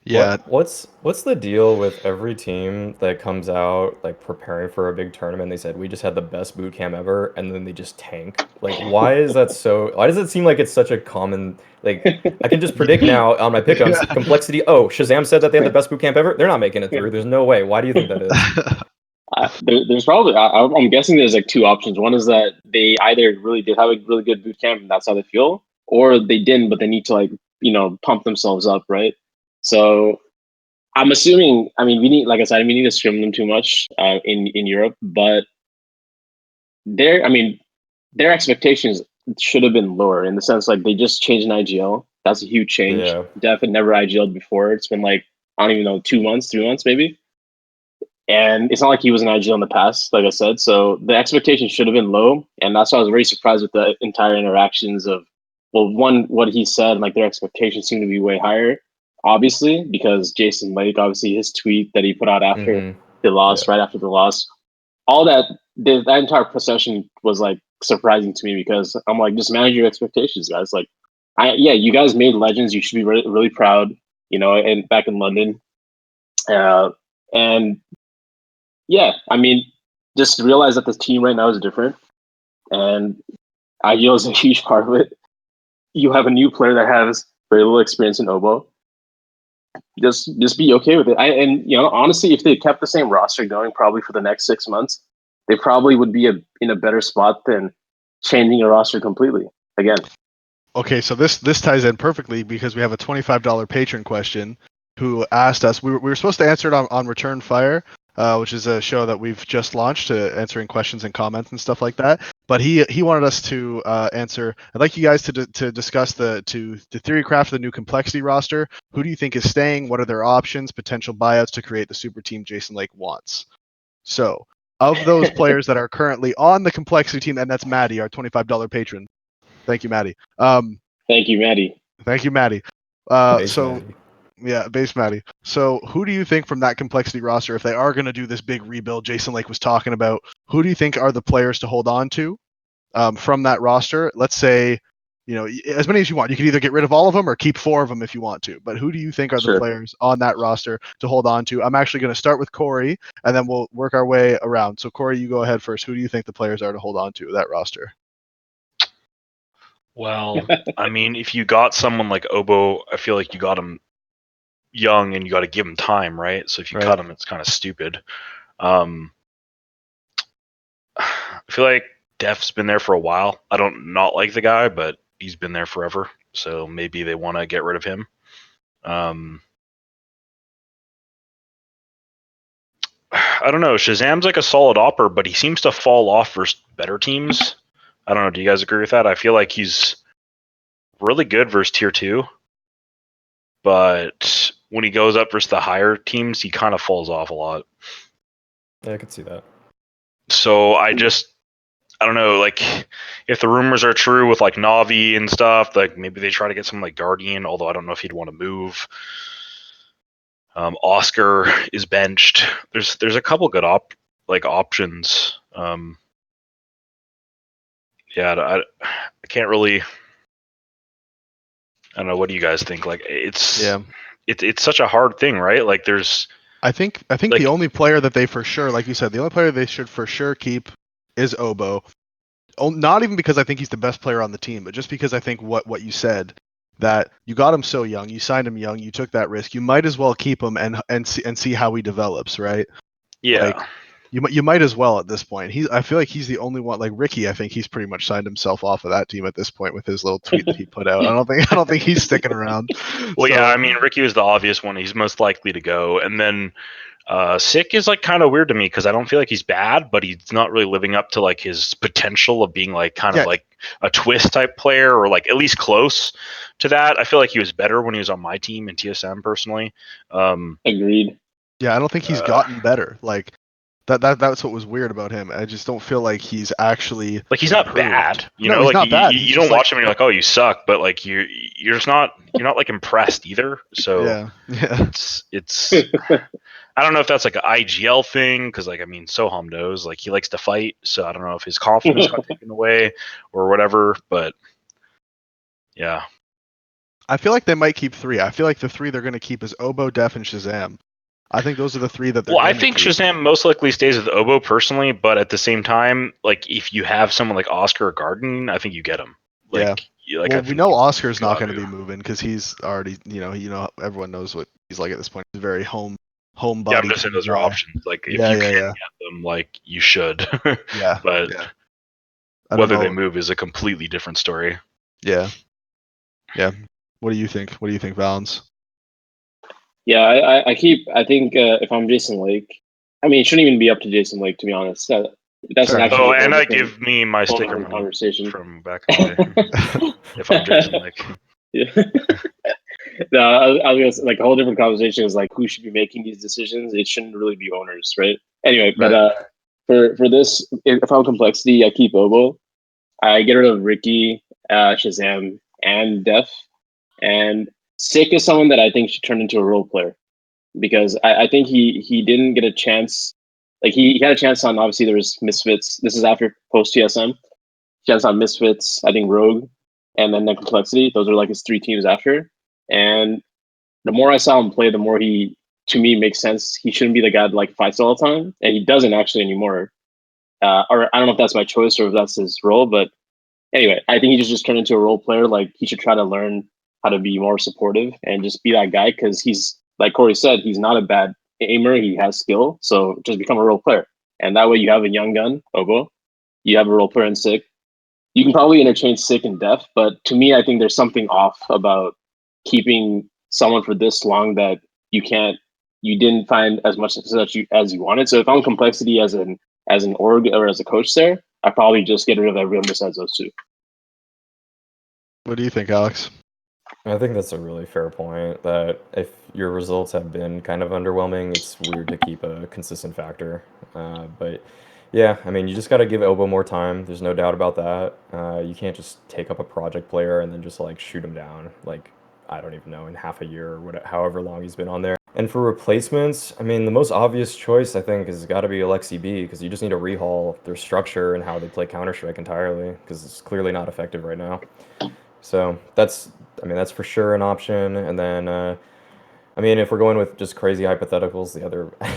Yeah. What's the deal with every team that comes out like preparing for a big tournament? They said we just had the best boot camp ever, and then they just tank. Like, why is that so? Why does it seem like it's such a common? Like, I can just predict now on my pick'ems complexity. Oh, Shazam said that they had the best boot camp ever. They're not making it through. There's no way. Why do you think that is? There's probably I'm guessing there's like two options. One is that they either really did have a really good boot camp and that's how they feel, or they didn't, but they need to like pump themselves up, right? So I'm assuming. I mean, like I said, we need to scrim them too much in Europe, but their expectations should have been lower in the sense like they just changed an IGL. That's a huge change. Yeah. Def had never IGL'd before. It's been like I don't even know 2 months, 3 months maybe. And it's not like he was an IGL in the past, like I said. So the expectation should have been low. And that's why I was very surprised with the entire interactions of, well, one, what he said, like their expectations seem to be way higher, obviously, because Jason Lake, obviously his tweet that he put out after the loss, right after the loss, all that entire procession was like surprising to me because I'm like, just manage your expectations, guys. Like, you guys made legends. You should be really, really proud, and back in London. And Yeah, I mean, just realize that the team right now is different, and IGL is a huge part of it. You have a new player that has very little experience in oboe. Just be okay with it. And honestly, if they kept the same roster going, probably for the next 6 months, they probably would be in a better spot than changing a roster completely again. Okay, so this ties in perfectly because we have a $25 patron question who asked us. We were supposed to answer it on Return Fire, which is a show that we've just launched to answering questions and comments and stuff like that. But he wanted us to answer. I'd like you guys to discuss the theory craft the new complexity roster. Who do you think is staying? What are their options? Potential buyouts to create the super team Jason Lake wants. So, of those players that are currently on the complexity team, and that's Maddie, our $25 patron. Thank you, Maddie. Thank you, Maddie. Thank you, Maddie. Base So, Maddie. yeah, base Maddie. So, who do you think from that complexity roster, if they are going to do this big rebuild Jason Lake was talking about, who do you think are the players to hold on to from that roster? Let's say, as many as you want. You can either get rid of all of them or keep 4 of them if you want to. But who do you think are the Sure. players on that roster to hold on to? I'm actually going to start with Corey, and then we'll work our way around. So, Corey, you go ahead first. Who do you think the players are to hold on to that roster? Well, I mean, if you got someone like Oboe, I feel like you got him young and you got to give him time, right? So if you cut him, it's kind of stupid. I feel like Def's been there for a while. I don't not like the guy, but he's been there forever. So maybe they want to get rid of him. I don't know. Shazam's like a solid opper, but he seems to fall off for better teams. I don't know. Do you guys agree with that? I feel like he's really good versus tier 2, but when he goes up versus the higher teams, he kind of falls off a lot. Yeah, I could see that. So I don't know, like if the rumors are true with like Navi and stuff, like maybe they try to get someone like Guardian, although I don't know if he'd want to move. Oscar is benched. There's a couple good options. I can't really. I don't know. What do you guys think? Like it's such a hard thing, right? Like there's. I think like, the only player that they for sure, like you said, the only player they should for sure keep is Oboe. Not even because I think he's the best player on the team, but just because I think what you said, that you got him so young, you signed him young, you took that risk, you might as well keep him and see how he develops, right? Yeah. Like, you might as well at this point. I feel like he's the only one. Like Ricky, I think he's pretty much signed himself off of that team at this point with his little tweet that he put out. I don't think he's sticking around. Well, yeah, I mean Ricky was the obvious one. He's most likely to go, and then Sick is like kind of weird to me because I don't feel like he's bad, but he's not really living up to like his potential of being like kind of like a twist type player or like at least close to that. I feel like he was better when he was on my team in TSM personally. Agreed. Yeah, I don't think he's gotten better. Like that's what was weird about him. I just don't feel like he's actually like he's not improved. bad. You No, know, he's like not bad. you don't watch him and you're like, oh, you suck, but like you're just not like impressed either. So yeah. It's I don't know if that's like an IGL thing because like I mean Soham knows like he likes to fight, so I don't know if his confidence got taken away or whatever, but yeah. I feel like they might keep 3. I feel like the 3 they're going to keep is Oboe, Def, and Shazam. I think those are the 3 that they're. Well, I think keep. Shazam most likely stays with Oboe personally, but at the same time, like if you have someone like Oscar or Garden, I think you get him. Like, well, we know Oscar's not going to be moving because he's already, everyone knows what he's like at this point. He's very home body. Yeah, I'm just saying those are options. Like if you can get them, like you should. Yeah. But whether they move is a completely different story. Yeah. Yeah. What do you think? What do you think, Valens? Yeah, I think if I'm Jason Lake, I mean, it shouldn't even be up to Jason Lake, to be honest. That's Sure. actually. Oh, and I give me my sticker money conversation from back in the day. If I'm Jason Lake. Yeah. No, I was like a whole different conversation is like who should be making these decisions. It shouldn't really be owners, right? Anyway, but for this, if I'm complexity, I keep Oboe. I get rid of Ricky, Shazam, and Def, and Sick is someone that I think should turn into a role player because I think he didn't get a chance. Like he had a chance on obviously there was Misfits. This is after post TSM. Chance on Misfits, I think Rogue, and then the Complexity. Those are like his 3 teams after. And the more I saw him play, the more he to me makes sense. He shouldn't be the guy that like fights all the time, and he doesn't actually anymore. Or I don't know if that's my choice or if that's his role, but anyway, I think he just turned into a role player. Like he should try to learn how to be more supportive and just be that guy because he's like Corey said, he's not a bad aimer. He has skill, so just become a role player, and that way you have a young gun, Obo. You have a role player in Sick. You can probably interchange Sick and Def, but to me, I think there's something off about keeping someone for this long that you didn't find as much success as you wanted. So if I'm Complexity as an org or as a coach there, I probably just get rid of everyone besides those two. What do you think, Alex? I think that's a really fair point, that if your results have been kind of underwhelming, it's weird to keep a consistent factor. But yeah, I mean, you just got to give Obo more time. There's no doubt about that. You can't just take up a project player and then just like shoot him down, like, I don't even know, in half a year or whatever, however long he's been on there. And for replacements, I mean, the most obvious choice, I think, has got to be Alexi B, because you just need to rehaul their structure and how they play Counter-Strike entirely, because it's clearly not effective right now. So that's for sure an option. And then, I mean, if we're going with just crazy hypotheticals,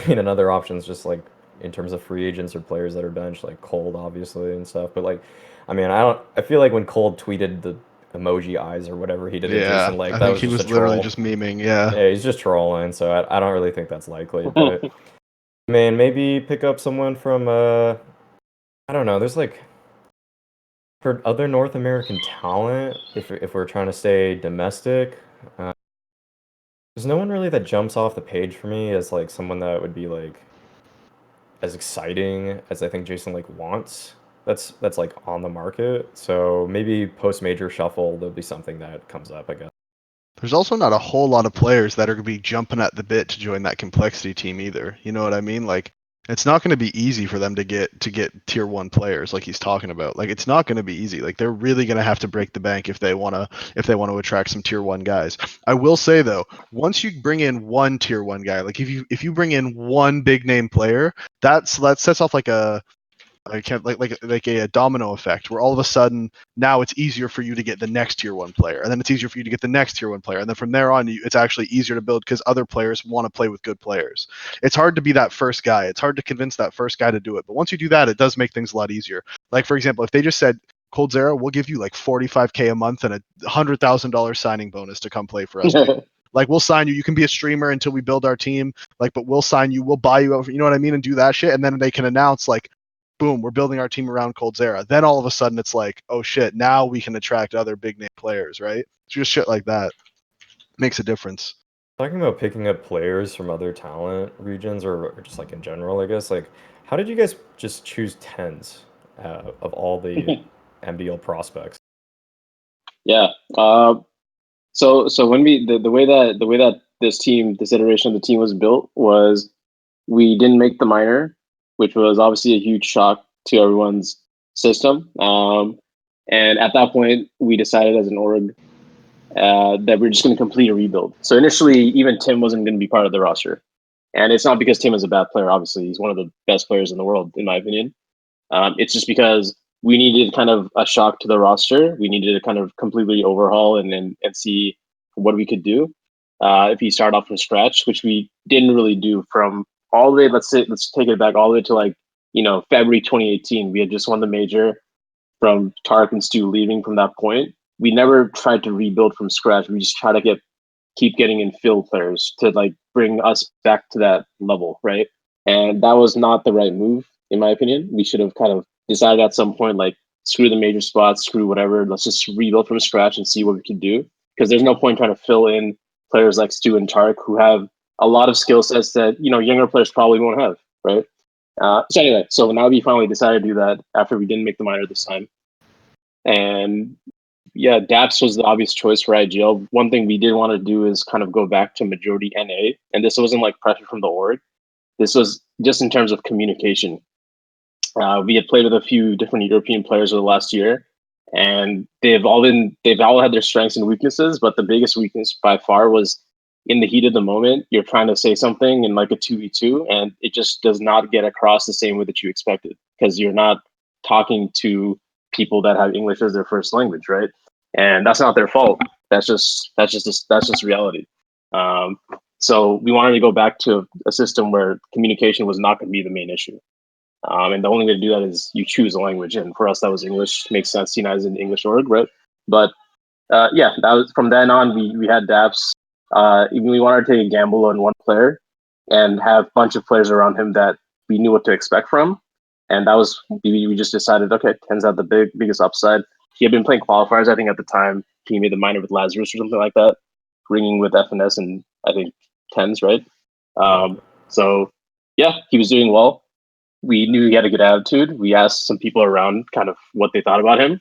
another option is just like in terms of free agents or players that are benched, like Cold, obviously, and stuff. But like, I mean, I feel like when Cold tweeted the emoji eyes or whatever he did at Yeah, Jason Lake, I that think was he just was a troll. literally just memeing. Yeah. Yeah, he's just trolling. So I don't really think that's likely. But I mean, maybe pick up someone from I don't know. There's like, for other North American talent, if we're trying to stay domestic, there's no one really that jumps off the page for me as like someone that would be like as exciting as I think Jason like wants. That's like on the market. So maybe post major shuffle there'll be something that comes up, I guess. There's also not a whole lot of players that are going to be jumping at the bit to join that Complexity team either. You know what I mean? Like, it's not going to be easy for them to get tier 1 players like he's talking about. Like, it's not going to be easy. Like, they're really going to have to break the bank if they want to attract some tier 1 guys. I will say though, once you bring in one tier 1 guy, like if you bring in one big name player, that sets off like a domino effect where all of a sudden now it's easier for you to get the next tier 1 player, and then it's easier for you to get the next tier 1 player, and then from there on it's actually easier to build because other players want to play with good players. It's hard to be that first guy. It's hard to convince that first guy to do it, but once you do that, it does make things a lot easier. Like, for example, if they just said, Coldzera, we'll give you like $45K a month and a $100,000 signing bonus to come play for us. Like, we'll sign you. You can be a streamer until we build our team. Like, but we'll sign you. We'll buy you over. You know what I mean? And do that shit. And then they can announce like, boom, we're building our team around Coldzera. Then all of a sudden it's like, oh shit, now we can attract other big name players, right? It's just shit like that makes a difference. Talking about picking up players from other talent regions or just like in general, I guess, like, how did you guys just choose TENS of all the MDL prospects? Yeah. So when the way that this iteration of the team was built was we didn't make the minor, which was obviously a huge shock to everyone's system. And at that point, we decided as an org that we're just going to complete a rebuild. So initially, even Tim wasn't going to be part of the roster. And it's not because Tim is a bad player. Obviously, he's one of the best players in the world, in my opinion. It's just because we needed kind of a shock to the roster. We needed to kind of completely overhaul and see what we could do if we start off from scratch, which we didn't really do from all the way. Let's take it back all the way to like, February 2018. We had just won the major from Tarek and Stu leaving from that point. We never tried to rebuild from scratch. We just try to keep getting in field players to like bring us back to that level, right? And that was not the right move, in my opinion. We should have kind of decided at some point, like, screw the major spots, screw whatever. Let's just rebuild from scratch and see what we can do. Because there's no point trying to fill in players like Stu and Tarek who have a lot of skill sets that younger players probably won't have, right? So anyway, so now we finally decided to do that after we didn't make the minor this time. And yeah, DAPS was the obvious choice for IGL. One thing we did want to do is kind of go back to majority NA. And this wasn't like pressure from the org. This was just in terms of communication. We had played with a few different European players over the last year, and they've all had their strengths and weaknesses, but the biggest weakness by far was in the heat of the moment, you're trying to say something in like a 2v2, and it just does not get across the same way that you expected because you're not talking to people that have English as their first language, right? And that's not their fault. That's just reality. So we wanted to go back to a system where communication was not going to be the main issue. And the only way to do that is you choose a language. And for us, that was English. Makes sense. C9 is an English org, right? But yeah, that was from then on. We had dApps. Even we wanted to take a gamble on one player and have a bunch of players around him that we knew what to expect from. And that was we just decided, okay, Ken's had the biggest upside. He had been playing qualifiers, I think, at the time. He made the minor with Lazarus or something like that, ringing with FNS and I think tens, right? So yeah, he was doing well. We knew he had a good attitude. We asked some people around kind of what they thought about him.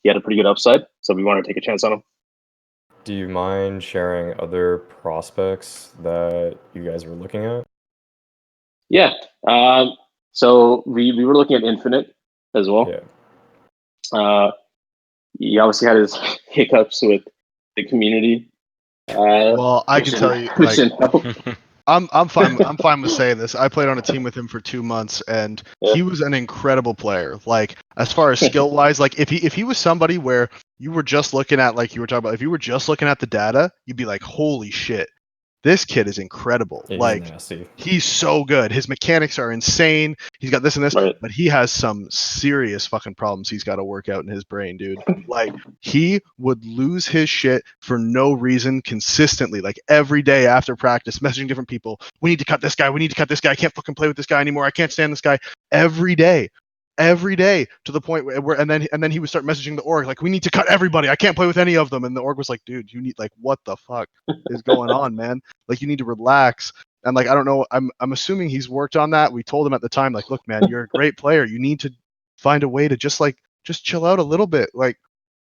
He had a pretty good upside, so we wanted to take a chance on him. Do you mind sharing other prospects that you guys were looking at? Yeah. So we were looking at Infinite as well. Yeah. He obviously had his hiccups with the community. Well, I can tell you, like, I'm fine with saying this. I played on a team with him for 2 months, and he was an incredible player. Like, as far as skill wise, like if he was somebody where you were just looking at, like you were talking about, if you were just looking at the data, you'd be like, holy shit, this kid is incredible. He's like nasty. He's so good. His mechanics are insane. He's got this and this, right. but he has some serious fucking problems he's got to work out in his brain, dude. Like, he would lose his shit for no reason consistently, like every day after practice, messaging different people. We need to cut this guy. We need to cut this guy. I can't fucking play with this guy anymore. I can't stand this guy. Every day to the point where and then he would start messaging the org like, we need to cut everybody. I can't play with any of them. And the org was like, dude, you need, like, what the fuck is going on, man? Like, you need to relax. And like, I don't know, I'm assuming he's worked on that. We told him at the time, like, look, man, you're a great player. You need to find a way to just chill out a little bit. Like,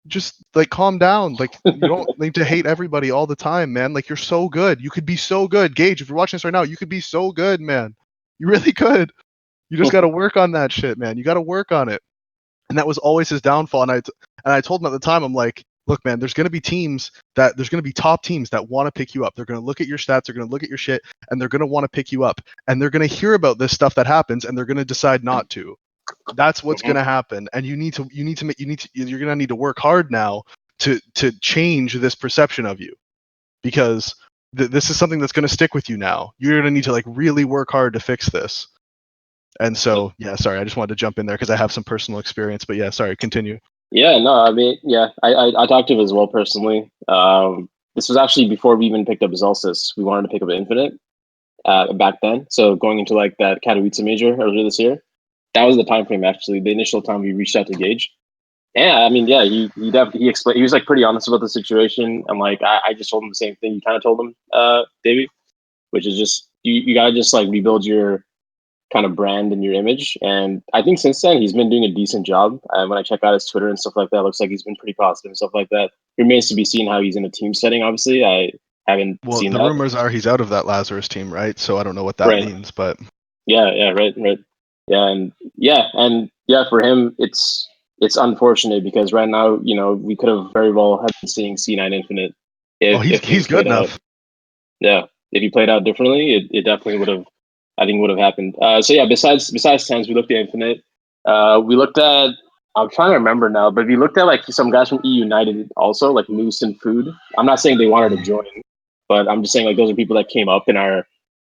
just like calm down. Like, you don't need to hate everybody all the time, man. Like, you're so good. You could be so good. Gage, if you're watching this right now, you could be so good, man. You really could. You just got to work on that shit, man. You got to work on it. And that was always his downfall. And I told him at the time, I'm like, look, man, there's going to be top teams that want to pick you up. They're going to look at your stats, they're going to look at your shit, and they're going to want to pick you up. And they're going to hear about this stuff that happens, and they're going to decide not to. That's what's going to happen. And you're going to need to work hard now to change this perception of you, because this is something that's going to stick with you now. You're going to need to, like, really work hard to fix this. And so, yeah, sorry, I just wanted to jump in there because I have some personal experience. But yeah, sorry, continue. Yeah, no, I mean, yeah, I talked to him as well personally. This was actually before we even picked up Zelsis. We wanted to pick up Infinite back then. So going into like that Katowice major earlier this year, that was the time frame actually. The initial time we reached out to Gage. Yeah, I mean, yeah, he definitely he explained. He was like pretty honest about the situation, and like I just told him the same thing you kind of told him, Davey, which is just you gotta just like rebuild your kind of brand and your image. And I think since then he's been doing a decent job. When I check out his Twitter and stuff like that, it looks like he's been pretty positive and stuff like that. It remains to be seen how he's in a team setting. Obviously, I haven't seen the that. rumors are he's out of that Lazarus team, right? So I don't know what that means, but yeah, right. Yeah, and for him, it's unfortunate because right now, you know, we could have very well have been seeing C9 Infinite if he's good enough. Yeah, if he played out differently, it definitely would have. I think would have happened. So yeah, besides tens, we looked at Infinite. We looked at, I'm trying to remember now, but we looked at like some guys from E United also, like Moose and Food. I'm not saying they wanted to join, but I'm just saying like those are people that came up in our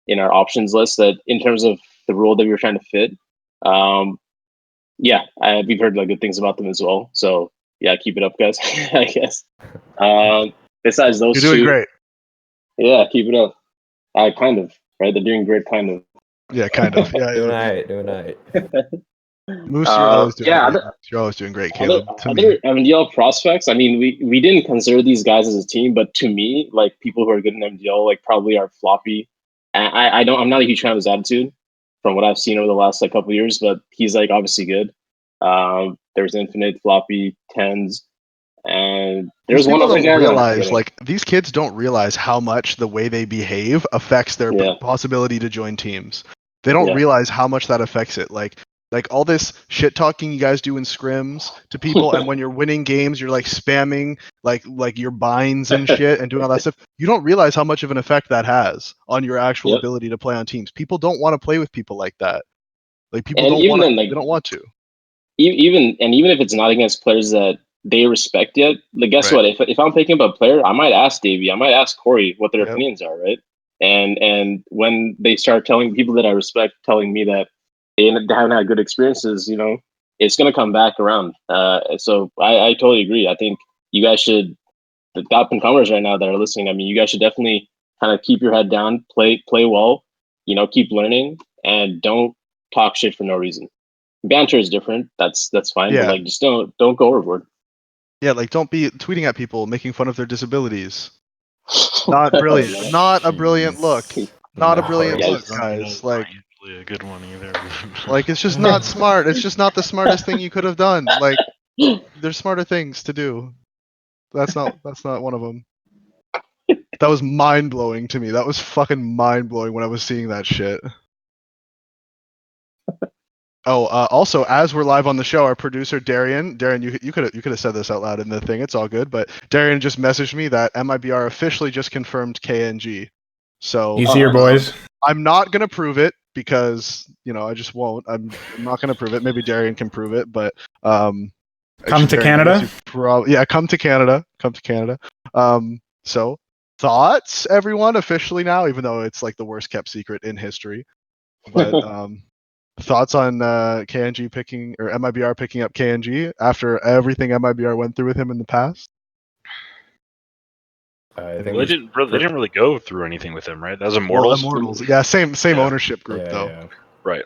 options list that in terms of the role that we were trying to fit. Yeah, we've heard like good things about them as well. So yeah, keep it up, guys. I guess. Besides those you're doing two, great. Yeah, keep it up. Kind of, right? They're doing great, kind of. Yeah, kind of. Yeah, doing alright. Moose, you're always doing yeah, great. You're always doing great, Caleb. Other MDL prospects. I mean, we didn't consider these guys as a team, but to me, like people who are good in MDL, like probably are Floppy. I'm not a huge fan of his attitude from what I've seen over the last like couple of years, but he's like obviously good. There's Infinite, Floppy, Tens, and there's one other guy. Realize, like, these kids don't realize how much the way they behave affects their possibility to join teams. They don't realize how much that affects it. Like all this shit talking you guys do in scrims to people, and when you're winning games, you're like spamming like your binds and shit and doing all that stuff. You don't realize how much of an effect that has on your actual ability to play on teams. People don't want to play with people like that. Like people don't want to. They don't want to. Even if it's not against players that they respect yet, like guess what? If I'm picking up a player, I might ask Davey, I might ask Corey what their opinions are, right? And when they start telling people that I respect, telling me that they haven't had good experiences, it's gonna come back around. So I totally agree. I think you guys should, the up and comers right now that are listening. I mean, you guys should definitely kind of keep your head down, play well, keep learning, and don't talk shit for no reason. Banter is different. That's fine. Yeah. But like, just don't go overboard. Yeah, like don't be tweeting at people, making fun of their disabilities. Not brilliant. Not a brilliant look. Not a brilliant yeah, look, it's guys. Like, usually a good one either. like it's just not smart. It's just not the smartest thing you could have done. Like, there's smarter things to do. That's not one of them. That was mind blowing to me. That was fucking mind blowing when I was seeing that shit. Oh, also, as we're live on the show, our producer Darian, you could have said this out loud in the thing. It's all good, but Darian just messaged me that MIBR officially just confirmed kNgV. So He's here, boys. I'm not gonna prove it because I just won't. I'm not gonna prove it. Maybe Darian can prove it, but Come actually, to Darian, Canada. come to Canada. Come to Canada. So thoughts, everyone, officially now, even though it's like the worst kept secret in history, but thoughts on kNgV picking or MIBR picking up kNgV after everything MIBR went through with him in the past? I Well, think they didn't really go through anything with him, right? That was Immortals. Well, Immortals, yeah, same Yeah. ownership group though. Yeah. Right.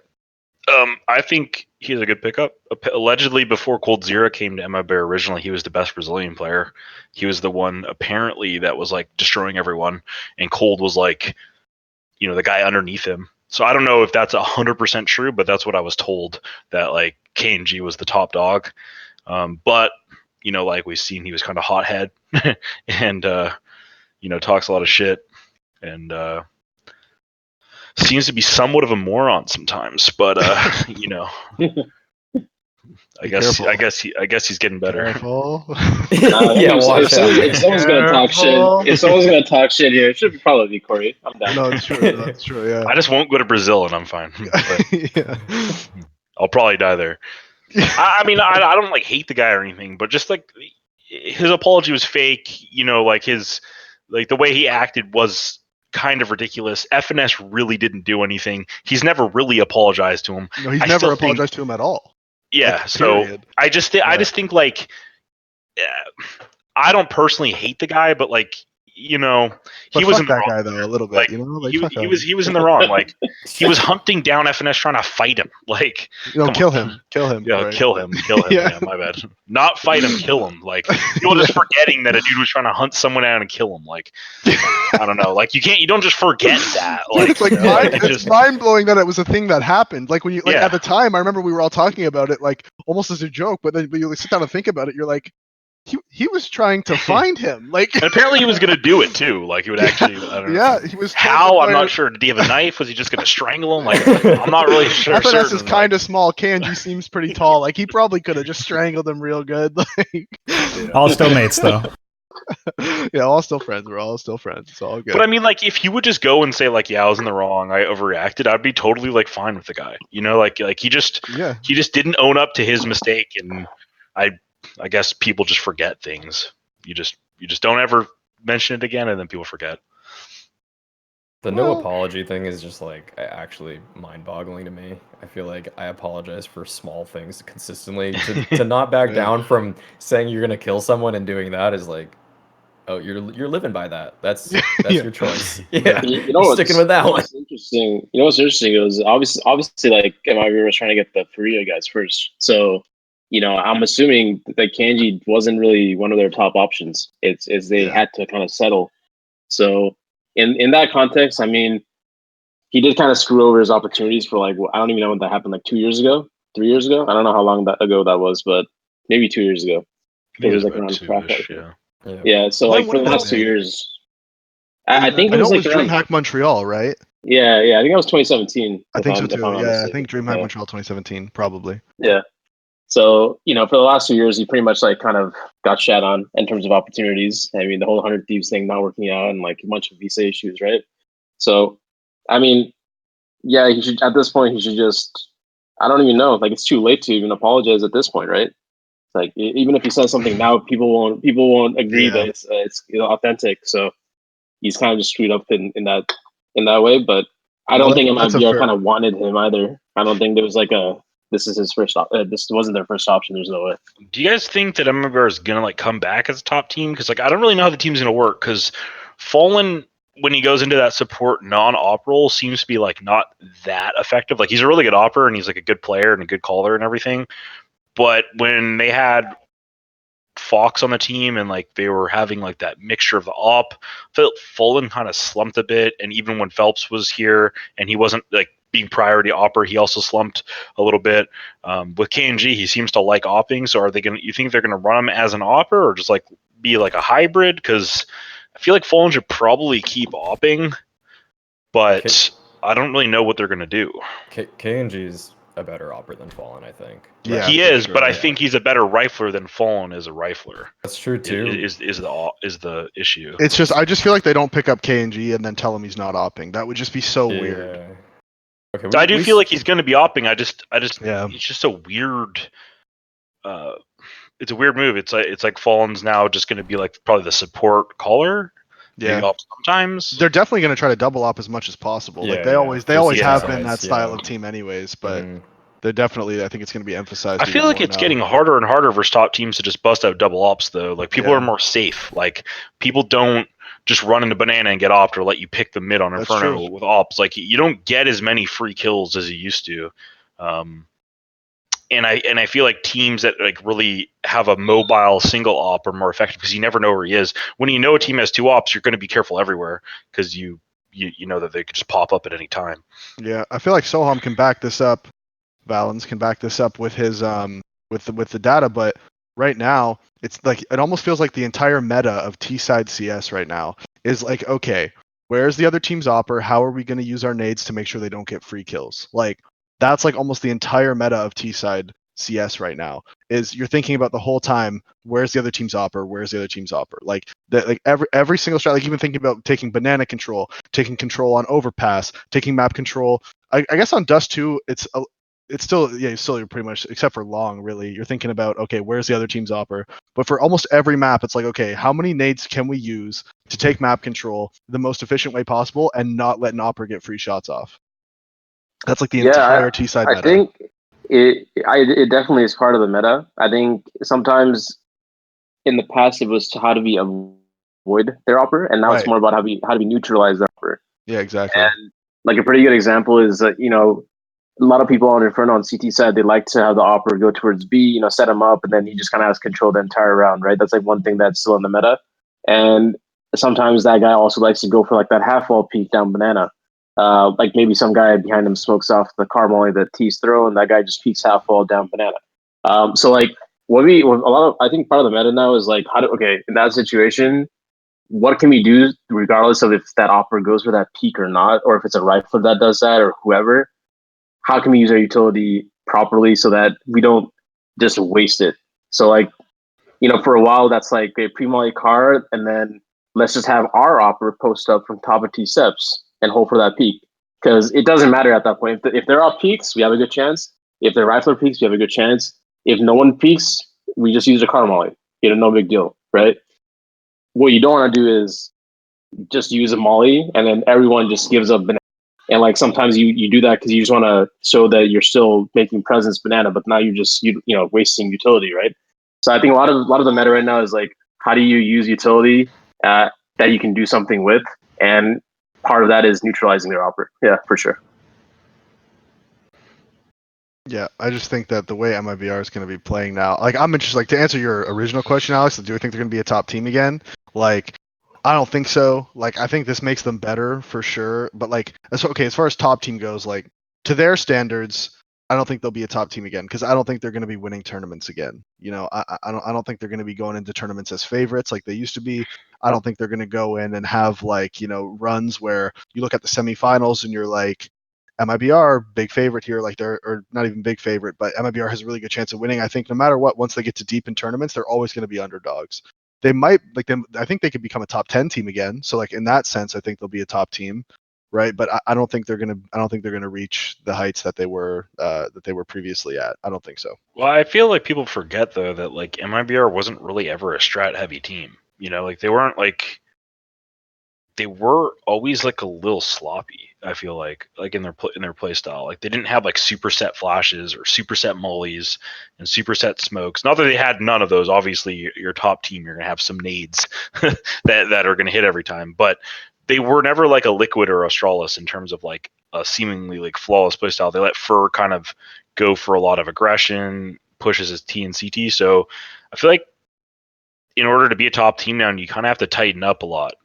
I think he's a good pickup. Allegedly, before kNgV came to MIBR originally, he was the best Brazilian player. He was the one apparently that was like destroying everyone, and Cold was like, the guy underneath him. So I don't know if that's 100% true, but that's what I was told, that like kNgV was the top dog. But like we've seen, he was kind of hothead and talks a lot of shit and seems to be somewhat of a moron sometimes. But I guess he's getting better. Careful. Yeah, watch out. If someone's gonna talk shit here, it should probably be Corey. I'm down. No, it's true. That's true. Yeah. I just won't go to Brazil and I'm fine. But Yeah. I'll probably die there. I mean, I don't like hate the guy or anything, but just like his apology was fake. Like the way he acted was kind of ridiculous. FNS really didn't do anything. He's never really apologized to him. No, he's never apologized to him at all. Yeah. Like, so period. I just think like I don't personally hate the guy, but like he But was fuck in the that wrong. guy though a little bit. Like, fuck he him. was in the wrong. Like he was hunting down FNS trying to fight him. Like kill him. Yeah, Corey. kill him. Yeah. Yeah, my bad. Not fight him, kill him. Like people just forgetting that a dude was trying to hunt someone down and kill him. Like I don't know. Like you don't just forget that. Like it's like it's mind blowing that it was a thing that happened. Like when you at the time, I remember we were all talking about it like almost as a joke, but then when you sit down and think about it, you're like, he was trying to find him. Like and apparently he was gonna do it too. Like he would actually. I don't know. Yeah, he was. How? I'm not sure. Did he have a knife? Was he just gonna strangle him? Like I'm not really sure. FNS is kind of small. kNgV seems pretty tall. Like he probably could have just strangled him real good. Like All still mates though. Yeah, all still friends. We're all still friends. It's all good. But I mean, like, if you would just go and say, like, yeah, I was in the wrong, I overreacted, I'd be totally like fine with the guy. Like he just didn't own up to his mistake, and I guess people just forget things. You just don't ever mention it again, and then people forget. The no apology thing is just like actually mind-boggling to me. I feel like I apologize for small things consistently. To not back down from saying you're gonna kill someone and doing that is like, oh, you're living by that. That's your choice. Yeah, you're sticking with that one. Interesting. What's interesting is obviously like MIBR was trying to get the 3 guys first. So I'm assuming that kNgV wasn't really one of their top options. It's they had to kind of settle. So in that context, I mean, he did kind of screw over his opportunities for like I don't even know when that happened, like 2 years ago, 3 years ago. I don't know how long ago that was, but maybe 2 years ago. It was like around Yeah. So like for the last 2 years, I think it was like DreamHack Montreal, right? Yeah. I think that was 2017. I think so too. Yeah, I think DreamHack Montreal 2017, probably. Yeah. So, for the last 2 years, he pretty much like kind of got shat on in terms of opportunities. I mean, the whole 100 Thieves thing not working out and like a bunch of visa issues, right? So, I mean, yeah, he should, at this point, he should just, I don't even know, like it's too late to even apologize at this point, right? Like even if he says something now, people won't agree that it's authentic. So he's kind of just screwed up in that in that way, but I don't think that's a MIBR fair- kind of wanted him either. I don't think there was like this is his first this wasn't their first option. There's no way. Do you guys think that MIBR is gonna like come back as a top team? Because like I don't really know how the team's gonna work. Because Fallen, when he goes into that support non-op role, seems to be like not that effective. Like he's a really good opper and he's like a good player and a good caller and everything. But when they had Fox on the team and like they were having like that mixture of the op, Fallen kind of slumped a bit. And even when Phelps was here and he wasn't like being priority opper, he also slumped a little bit. With kNgV, he seems to like opping. So are they gonna? You think they're gonna run him as an opper or just like be like a hybrid? Because I feel like Fallen should probably keep opping, but I don't really know what they're gonna do. kNgV's a better opper than Fallen, I think. Yeah, he for is, sure, but I yeah. think he's a better rifler than Fallen is a rifler. That's true too. Is the issue? It's just I just feel like they don't pick up kNgV and then tell him he's not opping. That would just be so weird. Yeah. Okay, So I do feel like he's going to be opping. I just, Yeah. it's just a weird. It's a weird move. It's like Fallen's now just going to be like probably the support caller. Yeah. Maybe op sometimes. They're definitely going to try to double op as much as possible. Like Yeah, they yeah. always For have size, been that style yeah. of team anyways, but Mhm. they're definitely I think it's going to be emphasized. I feel even like more it's now. getting harder and harder versus top teams to just bust out double ops though. Like people Yeah. are more safe. Like people don't just run into banana and get opped or let you pick the mid on That's Inferno true. with ops. Like you don't get as many free kills as you used to. And I feel like teams that like really have a mobile single op are more effective because you never know where he is. When you know a team has two ops, you're going to be careful everywhere because you know that they could just pop up at any time. Yeah, I feel like Soham can back this up. Valens can back this up with his with the data, but right now it's like it almost feels like the entire meta of T-side CS right now is like, okay, where's the other team's opper? How are we going to use our nades to make sure they don't get free kills? Like that's like almost the entire meta of T-side CS right now. Is you're thinking about the whole time, where's the other team's opper? Where's the other team's opper? Like every single strat, like even thinking about taking banana control, taking control on overpass, taking map control. I guess on Dust 2, it's still you're pretty much except for long really you're thinking about okay where's the other team's opper, but for almost every map it's like okay how many nades can we use to take map control the most efficient way possible and not let an opper get free shots off. That's like the entire T-side meta. I think it definitely is part of the meta. I think sometimes in the past it was how do we avoid their opper, and now it's Right. more about how do we neutralize their opper. Yeah, exactly. And like a pretty good example is that a lot of people on Inferno on CT side, they like to have the opper go towards B, set him up, and then he just kind of has control the entire round, right? That's like one thing that's still in the meta. And sometimes that guy also likes to go for like that half wall peek down banana. Like maybe some guy behind him smokes off the car molly that T's throw, and that guy just peeks half wall down banana. So like I think part of the meta now is like in that situation, what can we do regardless of if that opper goes for that peak or not, or if it's a rifler that does that or whoever? How can we use our utility properly so that we don't just waste it? So like, for a while that's like a pre-molly car, and then let's just have our opper post up from top of T steps and hope for that peak. Because it doesn't matter at that point. If they're all peaks, we have a good chance. If they're rifler peaks, we have a good chance. If no one peaks, we just use a car molly. No big deal, right? What you don't want to do is just use a molly and then everyone just gives up banana. And like sometimes you do that because you just want to show that you're still making presence banana, but now you're just wasting utility, right? So I think a lot of the meta right now is like how do you use utility that you can do something with, and part of that is neutralizing their opper. Yeah, for sure. Yeah, I just think that the way MIBR is going to be playing now, like I'm interested, like to answer your original question, Alex, do I think they're going to be a top team again? Like, I don't think so. Like, I think this makes them better for sure. But like, as far as top team goes, like to their standards, I don't think they'll be a top team again because I don't think they're going to be winning tournaments again. I don't think they're going to be going into tournaments as favorites like they used to be. I don't think they're going to go in and have like runs where you look at the semifinals and you're like, MIBR big favorite here, like or not even big favorite, but MIBR has a really good chance of winning. I think no matter what, once they get to deep in tournaments, they're always going to be underdogs. They might like them. I think they could become a top 10 team again. So like in that sense, I think they'll be a top team, right? But I don't think they're gonna reach the heights that they were previously at. I don't think so. Well, I feel like people forget though that like MIBR wasn't really ever a strat heavy team. Like they they were always like a little sloppy. I feel like in their play style, like they didn't have like superset flashes or superset mollies and superset smokes. Not that they had none of those. Obviously, your top team, you're gonna have some nades that are gonna hit every time, but they were never like a Liquid or Astralis in terms of like a seemingly like flawless play style. They let Fur kind of go for a lot of aggression, pushes his T and CT. So I feel like in order to be a top team now, you kind of have to tighten up a lot.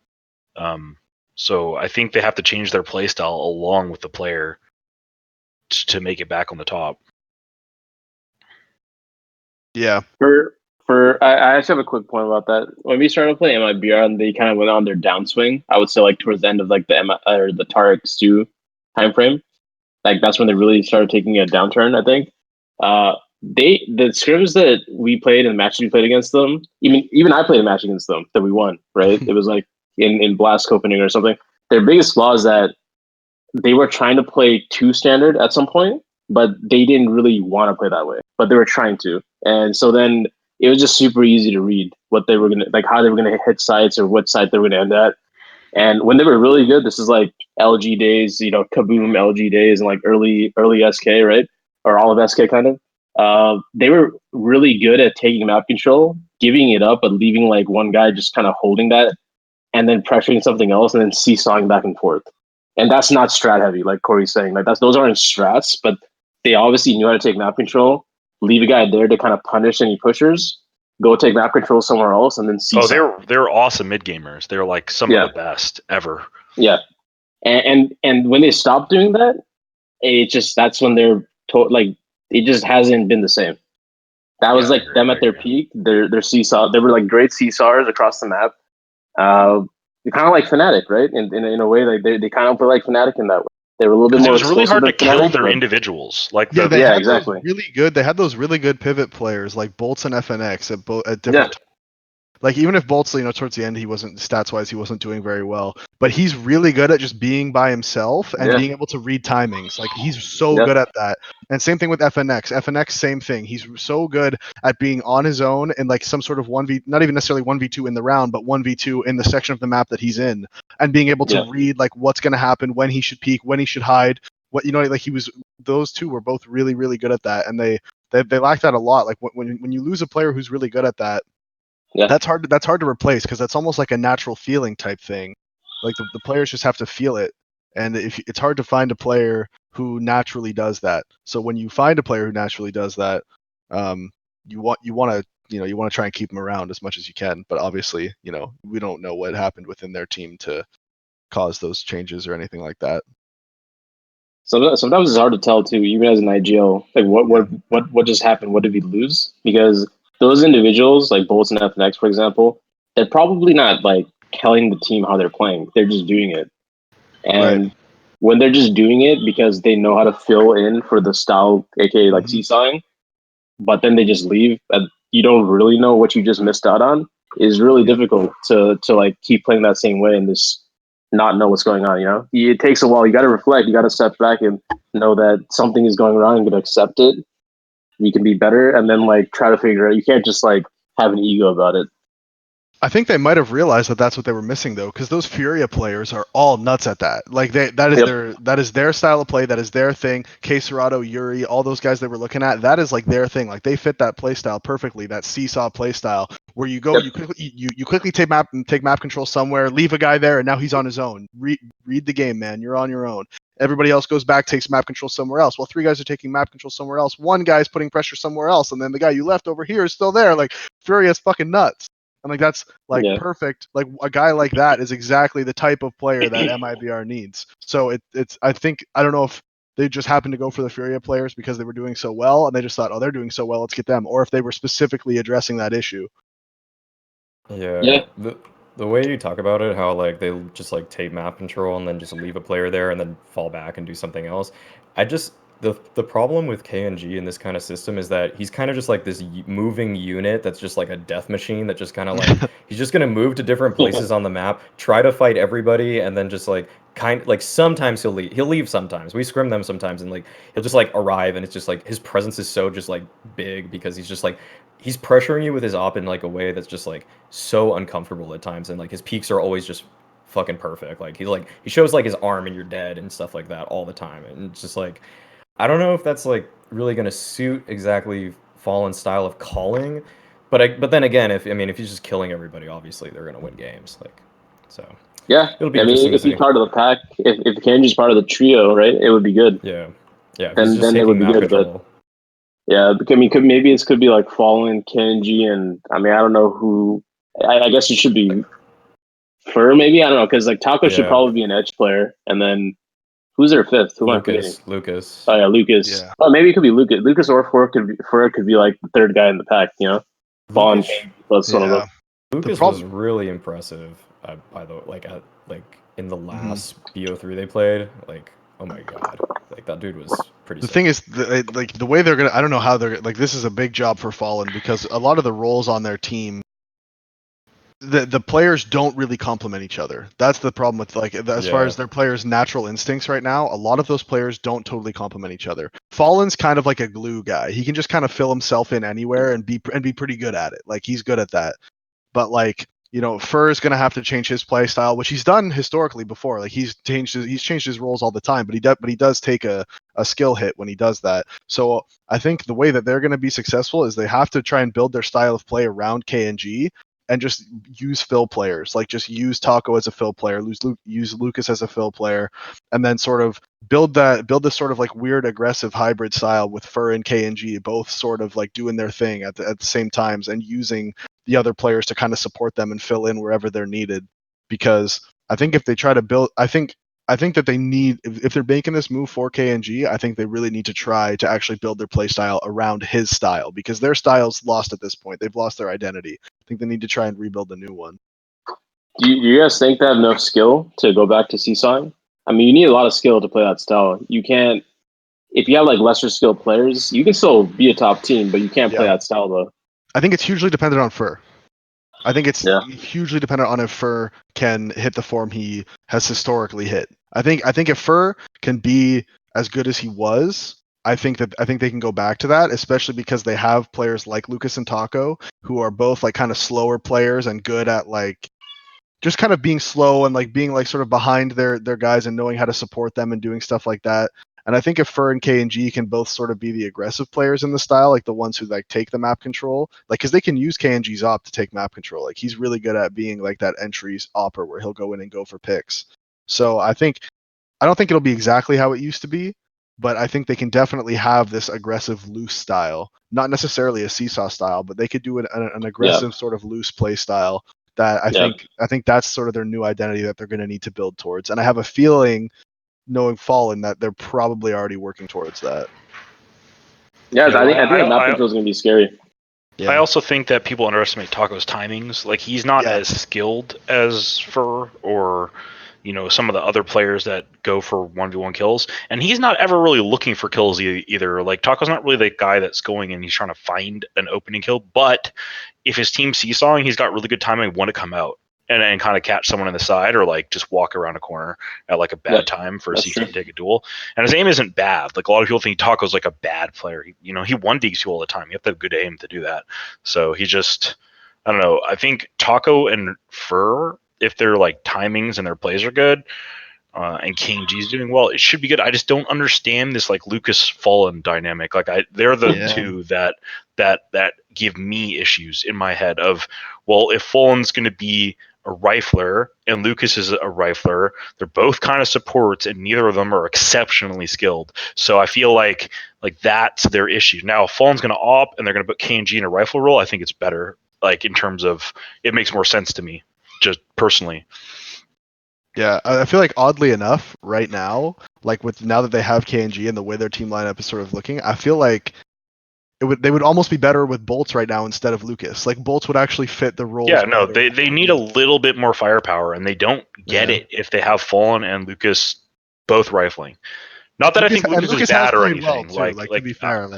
So I think they have to change their play style along with the player to make it back on the top. Yeah. I actually have a quick point about that. When we started playing MIBR and they kind of went on their downswing, I would say like towards the end of like the Tarek Stu time frame, like that's when they really started taking a downturn. I think the scrims that we played and the matches we played against them, even I played a match against them that we won. Right, it was like in Blast opening or something. Their biggest flaw is that they were trying to play too standard at some point, but they didn't really want to play that way. But they were trying to, and so then it was just super easy to read what they were gonna like, how they were gonna hit sites or what site they were gonna end at. And when they were really good, this is like LG days, Kaboom LG days, and like early SK, right, or all of SK kind of. They were really good at taking map control, giving it up, but leaving like one guy just kind of holding that, and then pressuring something else, and then seesawing back and forth. And that's not strat heavy, like Corey's saying. Like those aren't strats, but they obviously knew how to take map control, leave a guy there to kind of punish any pushers, go take map control somewhere else, and then seesaw. They're awesome mid gamers. They're like some of the best ever. Yeah, and when they stopped doing that, that's when they're like it just hasn't been the same. That was like them at their peak. Their seesaw. They were like great seesawers across the map. They're kind of like Fnatic, right? In a way, like they kind of play like Fnatic in that way. They were a little bit more. It was really hard to kill Fnatic, their individuals. Like exactly. Really good. They had those really good pivot players like Bolts and FNX at different times. Like even if Bolts, towards the end he wasn't stats wise he wasn't doing very well, but he's really good at just being by himself and being able to read timings. Like he's so good at that. And same thing with FNX. FNX, same thing. He's so good at being on his own in like some sort of 1v, not even necessarily 1v2 in the round, but 1v2 in the section of the map that he's in, and being able to read like what's going to happen, when he should peek, when he should hide. Those two were both really, really good at that, and they lack that a lot. Like when you lose a player who's really good at that, that's hard to replace, because that's almost like a natural feeling type thing. Like the players just have to feel it, and it's hard to find a player who naturally does that. So when you find a player who naturally does that, you want to try and keep them around as much as you can. But obviously, we don't know what happened within their team to cause those changes or anything like that. Sometimes it's hard to tell too, even as an IGL, like what just happened? What did we lose? Because those individuals, like Bolts and FNX, for example, they're probably not like telling the team how they're playing. They're just doing it. And when they're just doing it because they know how to fill in for the style, aka like seesawing, but then they just leave and you don't really know what you just missed out on, is really difficult to like keep playing that same way and just not know what's going on. It takes a while. You got to reflect, you got to step back and know that something is going wrong and accept it. You can be better, and then like try to figure out. You can't just like have an ego about it. I think they might have realized that that's what they were missing, though, because those Furia players are all nuts at that. Like that is their style of play. That is their thing. K Serato, Yuri, all those guys they were looking at, that is like their thing. Like they fit that play style perfectly. That seesaw play style where you go, you quickly take map control somewhere, leave a guy there, and now he's on his own. Read the game, man. You're on your own. Everybody else goes back, takes map control somewhere else. Well, three guys are taking map control somewhere else. One guy's putting pressure somewhere else, and then the guy you left over here is still there. Like Furia is fucking nuts. And like that's like perfect. Like a guy like that is exactly the type of player that MIBR needs. So I don't know if they just happened to go for the Furia players because they were doing so well, and they just thought, oh, they're doing so well, let's get them, or if they were specifically addressing that issue. Yeah. The way you talk about it, how like they just like take map control and then just leave a player there and then fall back and do something else. The problem with kNgV in this kind of system is that he's kind of just like this moving unit that's just like a death machine that just kind of like he's just gonna move to different places on the map, try to fight everybody, and then just like sometimes he'll leave sometimes. We scrim them sometimes, and like he'll just like arrive, and it's just like his presence is so just like big because he's just like he's pressuring you with his op in like a way that's just like so uncomfortable at times, and like his peaks are always just fucking perfect. Like he shows like his arm and you're dead and stuff like that all the time. And it's just like I don't know if that's like really gonna suit exactly Fallen's style of calling. But then again, if he's just killing everybody, obviously they're gonna win games. Like so. Yeah, It'll be I interesting mean, to if he's see. part of the pack, if kNgV's part of the trio, right, it would be good. Yeah. If Then he's just it taking would be map good. control. But yeah, I mean, maybe it could be like Fallen, kNgV, and I mean, I don't know who. I guess it should be Fur, maybe, I don't know, because like Taco should Yeah. probably be an edge player, and then who's their fifth? Who am I forgetting? Lucas. Oh yeah, Lucas. Yeah. Oh, maybe it could be Lucas. Lucas or Fur could be like the third guy in the pack. You know, Fallen Lucas, plus one of them. Lucas was really impressive. By the in the last BO3 they played, like oh my god, like that dude was pretty. The sick. thing is, like the way they're gonna, I don't know how they're like. This is a big job for Fallen because a lot of the roles on their team, the players don't really complement each other. That's the problem with like as far as their players' natural instincts right now. A lot of those players don't totally complement each other. Fallen's kind of like a glue guy. He can just kind of fill himself in anywhere and be pretty good at it. Like he's good at that. But like Fur is gonna have to change his play style, which he's done historically before. Like he's changed his roles all the time, but he does take a skill hit when he does that. So I think the way that they're gonna be successful is they have to try and build their style of play around kNgV and just use fill players. Like just use Taco as a fill player, use Lucas as a fill player, and then sort of build this sort of like weird aggressive hybrid style with Fur and kNgV both sort of like doing their thing at the same times and using the other players to kind of support them and fill in wherever they're needed. Because I think if they try to build, I think that they need, if they're making this move for kNgV, I think they really need to try to actually build their play style around his style because their style's lost at this point. They've lost their identity. I think they need to try and rebuild a new one. Do you guys think they have enough skill to go back to seesawing? I mean, you need a lot of skill to play that style. You can't, if you have like lesser skilled players, you can still be a top team, but you can't play that style though. I think it's hugely dependent on Fur. I think it's hugely dependent on if Fur can hit the form he has historically hit. I think if Fur can be as good as he was, I think they can go back to that, especially because they have players like Lucas and Taco who are both like kind of slower players and good at like just kind of being slow and like being like sort of behind their guys and knowing how to support them and doing stuff like that. And I think if Fur and kNgV can both sort of be the aggressive players in the style, like the ones who like take the map control, like because they can use kNgV's op to take map control. Like he's really good at being like that entries opper where he'll go in and go for picks. So I don't think it'll be exactly how it used to be, but I think they can definitely have this aggressive loose style, not necessarily a seesaw style, but they could do an aggressive sort of loose play style that I think that's sort of their new identity that they're going to need to build towards. And I have a feeling, knowing Fallen, that they're probably already working towards that. Yeah, I think the map control is going to be scary. Yeah. I also think that people underestimate Taco's timings. Like he's not as skilled as Fur or some of the other players that go for 1v1 kills, and he's not ever really looking for kills either. Like Taco's not really the guy that's going and he's trying to find an opening kill, but if his team's seesawing, he's got really good timing when to come out and kind of catch someone in the side or like just walk around a corner at like a bad time for a seesaw to take a duel. And his aim isn't bad. Like a lot of people think Taco's like a bad player. He 1Ds you all the time. You have to have good aim to do that. So he just, I don't know. I think Taco and Fur, if their like timings and their plays are good, and kNgV's doing well, it should be good. I just don't understand this like Lucas Fallen dynamic. Like they're the two that give me issues in my head of, well, if Fallen's going to be a rifler and Lucas is a rifler, they're both kind of supports and neither of them are exceptionally skilled. So I feel like that's their issue. Now if Fallen's going to op and they're going to put kNgV in a rifle role, I think it's better. Like in terms of, it makes more sense to me, just personally. Yeah, I feel like oddly enough, right now, like now that they have kNgV and the way their team lineup is sort of looking, I feel like they would almost be better with Bolts right now instead of Lucas. Like Bolts would actually fit the roles. Yeah, no, they need a little bit more firepower, and they don't get it if they have Fallen and Lucas both rifling. Not that Lucas, I think Lucas is bad or anything. Well too, to be fair,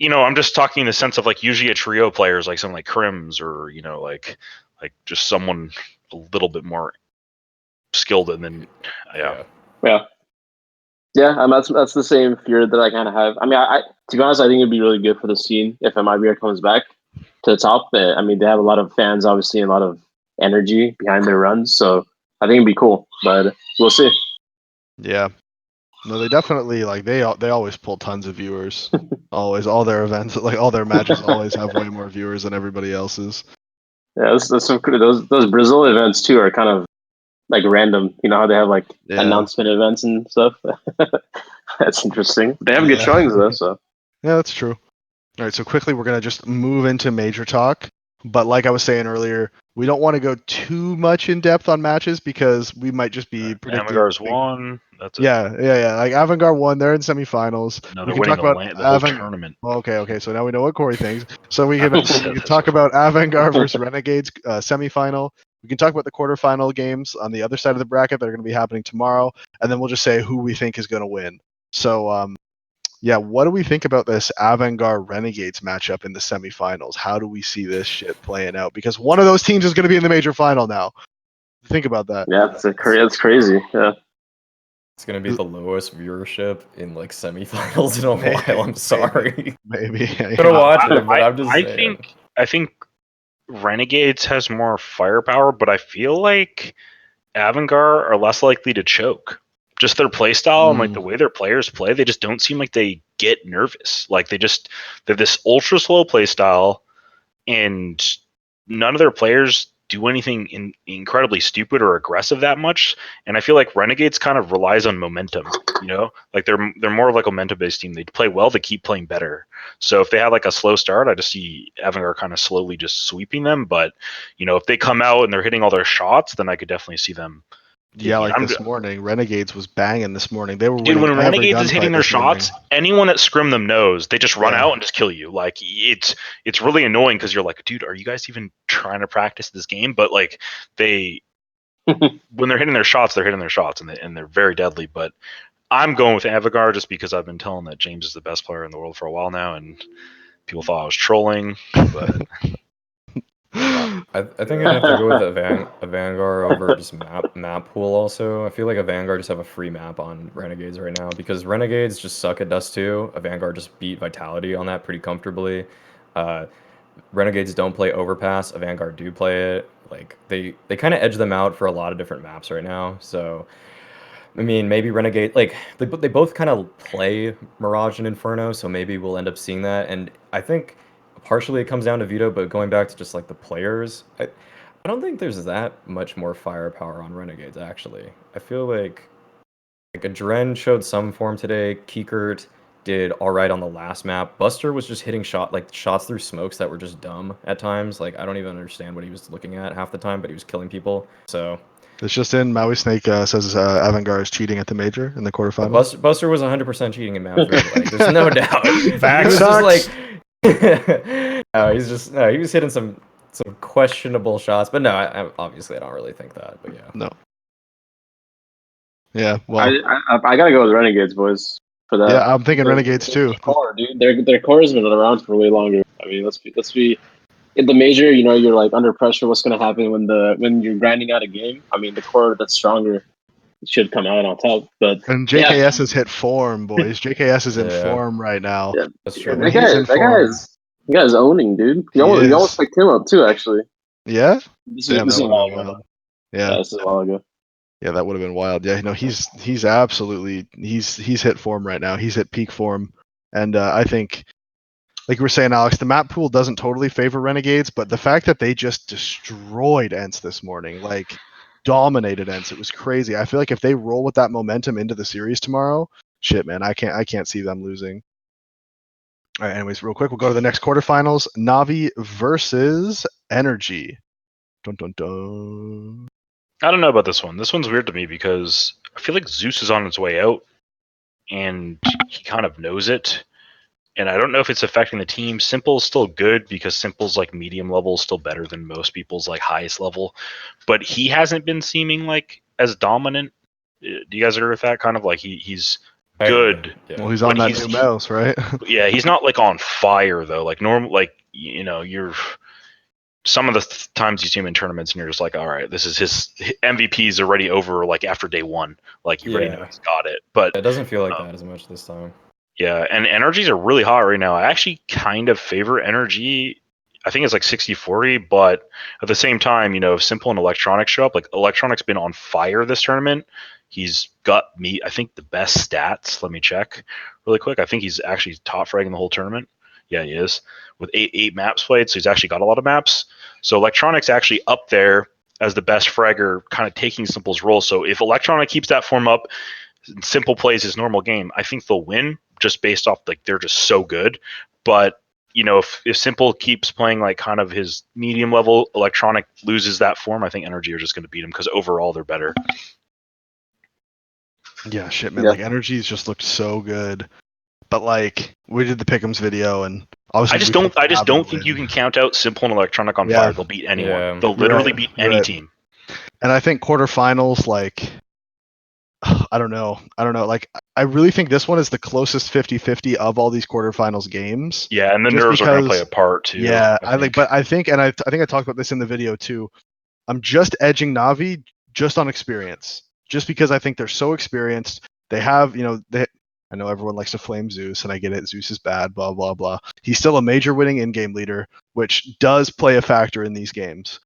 I'm just talking in the sense of like usually a trio players like something like scrims or like just someone a little bit more skilled and then that's the same fear that I kind of have. I mean, I to be honest, I think it'd be really good for the scene if MIBR comes back to the top. I mean, they have a lot of fans, obviously, and a lot of energy behind their runs. So I think it'd be cool, but we'll see. Yeah. No, they definitely like they always pull tons of viewers. Always, all their events, like all their matches, always have way more viewers than everybody else's. Yeah, that's some those Brazil events too are kind of like random. You know how they have like announcement events and stuff. That's interesting. They have good showings though. So yeah, that's true. All right, so quickly we're gonna just move into major talk. But like I was saying earlier, we don't want to go too much in depth on matches because we might just be predicting. AVANGAR's won. That's it. Yeah. Like AVANGAR won. They're in semifinals. No, We they're can winning talk about the whole AVANGAR. tournament. Okay. So now we know what Corey thinks. So we can Said this talk before. about AVANGAR versus Renegades semifinal. We can talk about the quarterfinal games on the other side of the bracket that are going to be happening tomorrow, and then we'll just say who we think is going to win. So, yeah, what do we think about this AVANGAR Renegades matchup in the semifinals? How do we see this shit playing out? Because one of those teams is going to be in the major final now. Think about that. yeah, that's crazy. Yeah. It's gonna be the lowest viewership in like semifinals in a Maybe, while. I'm sorry. Maybe. I'm gonna watch it, but I'm just I saying. think Renegades has more firepower, but I feel like AVANGAR are less likely to choke. Just their play style and like the way their players play, they just don't seem like they get nervous. Like they have this ultra slow play style, and none of their players do anything incredibly stupid or aggressive that much. And I feel like Renegades kind of relies on momentum. You know, like they're more of like a momentum based team. They play well, they keep playing better. So if they had like a slow start, I just see AVANGAR kind of slowly just sweeping them. But you know, if they come out and they're hitting all their shots, then I could definitely see them. Yeah, like this morning, Renegades was banging this morning. They were winning when every Renegades is hitting gunfight their this morning. shots, anyone that scrim them knows they just run out and just kill you. Like it's really annoying because you're like, dude, are you guys even trying to practice this game? But like they, when they're hitting their shots, and they're very deadly. But I'm going with AVANGAR just because I've been telling that James is the best player in the world for a while now, and people thought I was trolling. But I think I'd have to go with AVANGAR over just map pool also. I feel like AVANGAR just have a free map on Renegades right now because Renegades just suck at Dust 2. AVANGAR just beat Vitality on that pretty comfortably. Renegades don't play Overpass. AVANGAR do play it. Like they kind of edge them out for a lot of different maps right now. So I mean, maybe Renegade, like they both kind of play Mirage and Inferno, so maybe we'll end up seeing that. And I think partially it comes down to Vito, but going back to just like the players, I don't think there's that much more firepower on Renegades actually. I feel like a Dren showed some form today. Kiekert did all right on the last map. Buster was just hitting shots through smokes that were just dumb at times. Like I don't even understand what he was looking at half the time, but he was killing people. So it's just in. Maui Snake says AVANGAR is cheating at the major in the quarterfinals. Buster was 100% cheating in map 3. Like, there's no doubt. Facts. He was just like, he was hitting some questionable shots. But no, obviously I don't really think that. But yeah. No. Yeah, well, I gotta go with Renegades, boys, for that. Yeah, I'm thinking Renegades too. Core, dude, their core has been around for way longer. I mean, let's be in the major. You know, you're like under pressure. What's gonna happen when you're grinding out a game? I mean, the core that's stronger should come out on top. But and JKS has hit form, boys. JKS is in form right now. Yeah, that's true. That guy's owning, dude. You almost picked him up too, actually. Yeah. This is a while ago. Yeah, this is a while ago. Yeah, that would have been wild. Yeah, no, he's absolutely he's hit form right now. He's hit peak form, and I think, like you were saying, Alex, the map pool doesn't totally favor Renegades, but the fact that they just destroyed Ents this morning, like dominated Ents, it was crazy. I feel like if they roll with that momentum into the series tomorrow, shit, man, I can't see them losing. All right, anyways, real quick, we'll go to the next quarterfinals: Navi versus Energy. Dun dun dun. I don't know about this one. This one's weird to me because I feel like Zeus is on his way out, and he kind of knows it. And I don't know if it's affecting the team. Simple's still good because Simple's like medium level is still better than most people's like highest level, but he hasn't been seeming like as dominant. Do you guys agree with that? Kind of like he's good. Yeah. Well, he's on that new mouse, right? Yeah, he's not like on fire though. Like normal, like you're. Some of the times you see him in tournaments and you're just like, all right, this is his MVP's already over like after day one. Like you already know he's got it. But it doesn't feel like that as much this time. Yeah, and energies are really hot right now. I actually kind of favor energy. I think it's like 60-40, but at the same time, if Simple and Electronic show up, like Electronic's been on fire this tournament. He's got I think the best stats. Let me check really quick. I think he's actually top fragging the whole tournament. Yeah, he is, with eight maps played, so he's actually got a lot of maps. So Electronic's actually up there as the best fragger, kind of taking Simple's role. So if Electronic keeps that form up, Simple plays his normal game, I think they'll win just based off like they're just so good. But if Simple keeps playing like kind of his medium level, Electronic loses that form, I think Energy are just going to beat him because overall they're better. Yeah, shit, man. Yeah. Like Energy's just looked so good, but like we did the Pick'ems video, and obviously I just don't think you can count out Simple and Electronic on Yeah. fire. They'll beat anyone. Yeah. They'll literally Right, beat any right. team. And I think quarterfinals, like, I don't know. Like, I really think this one is the closest 50-50 of all these quarterfinals games. Yeah, and the Just nerves are going to play because- a part too. Yeah, I think. but I think I talked about this in the video too. I'm just edging Navi just on experience, just because I think they're so experienced. They have, I know everyone likes to flame Zeus, and I get it. Zeus is bad, blah blah blah. He's still a major winning in-game leader, which does play a factor in these games.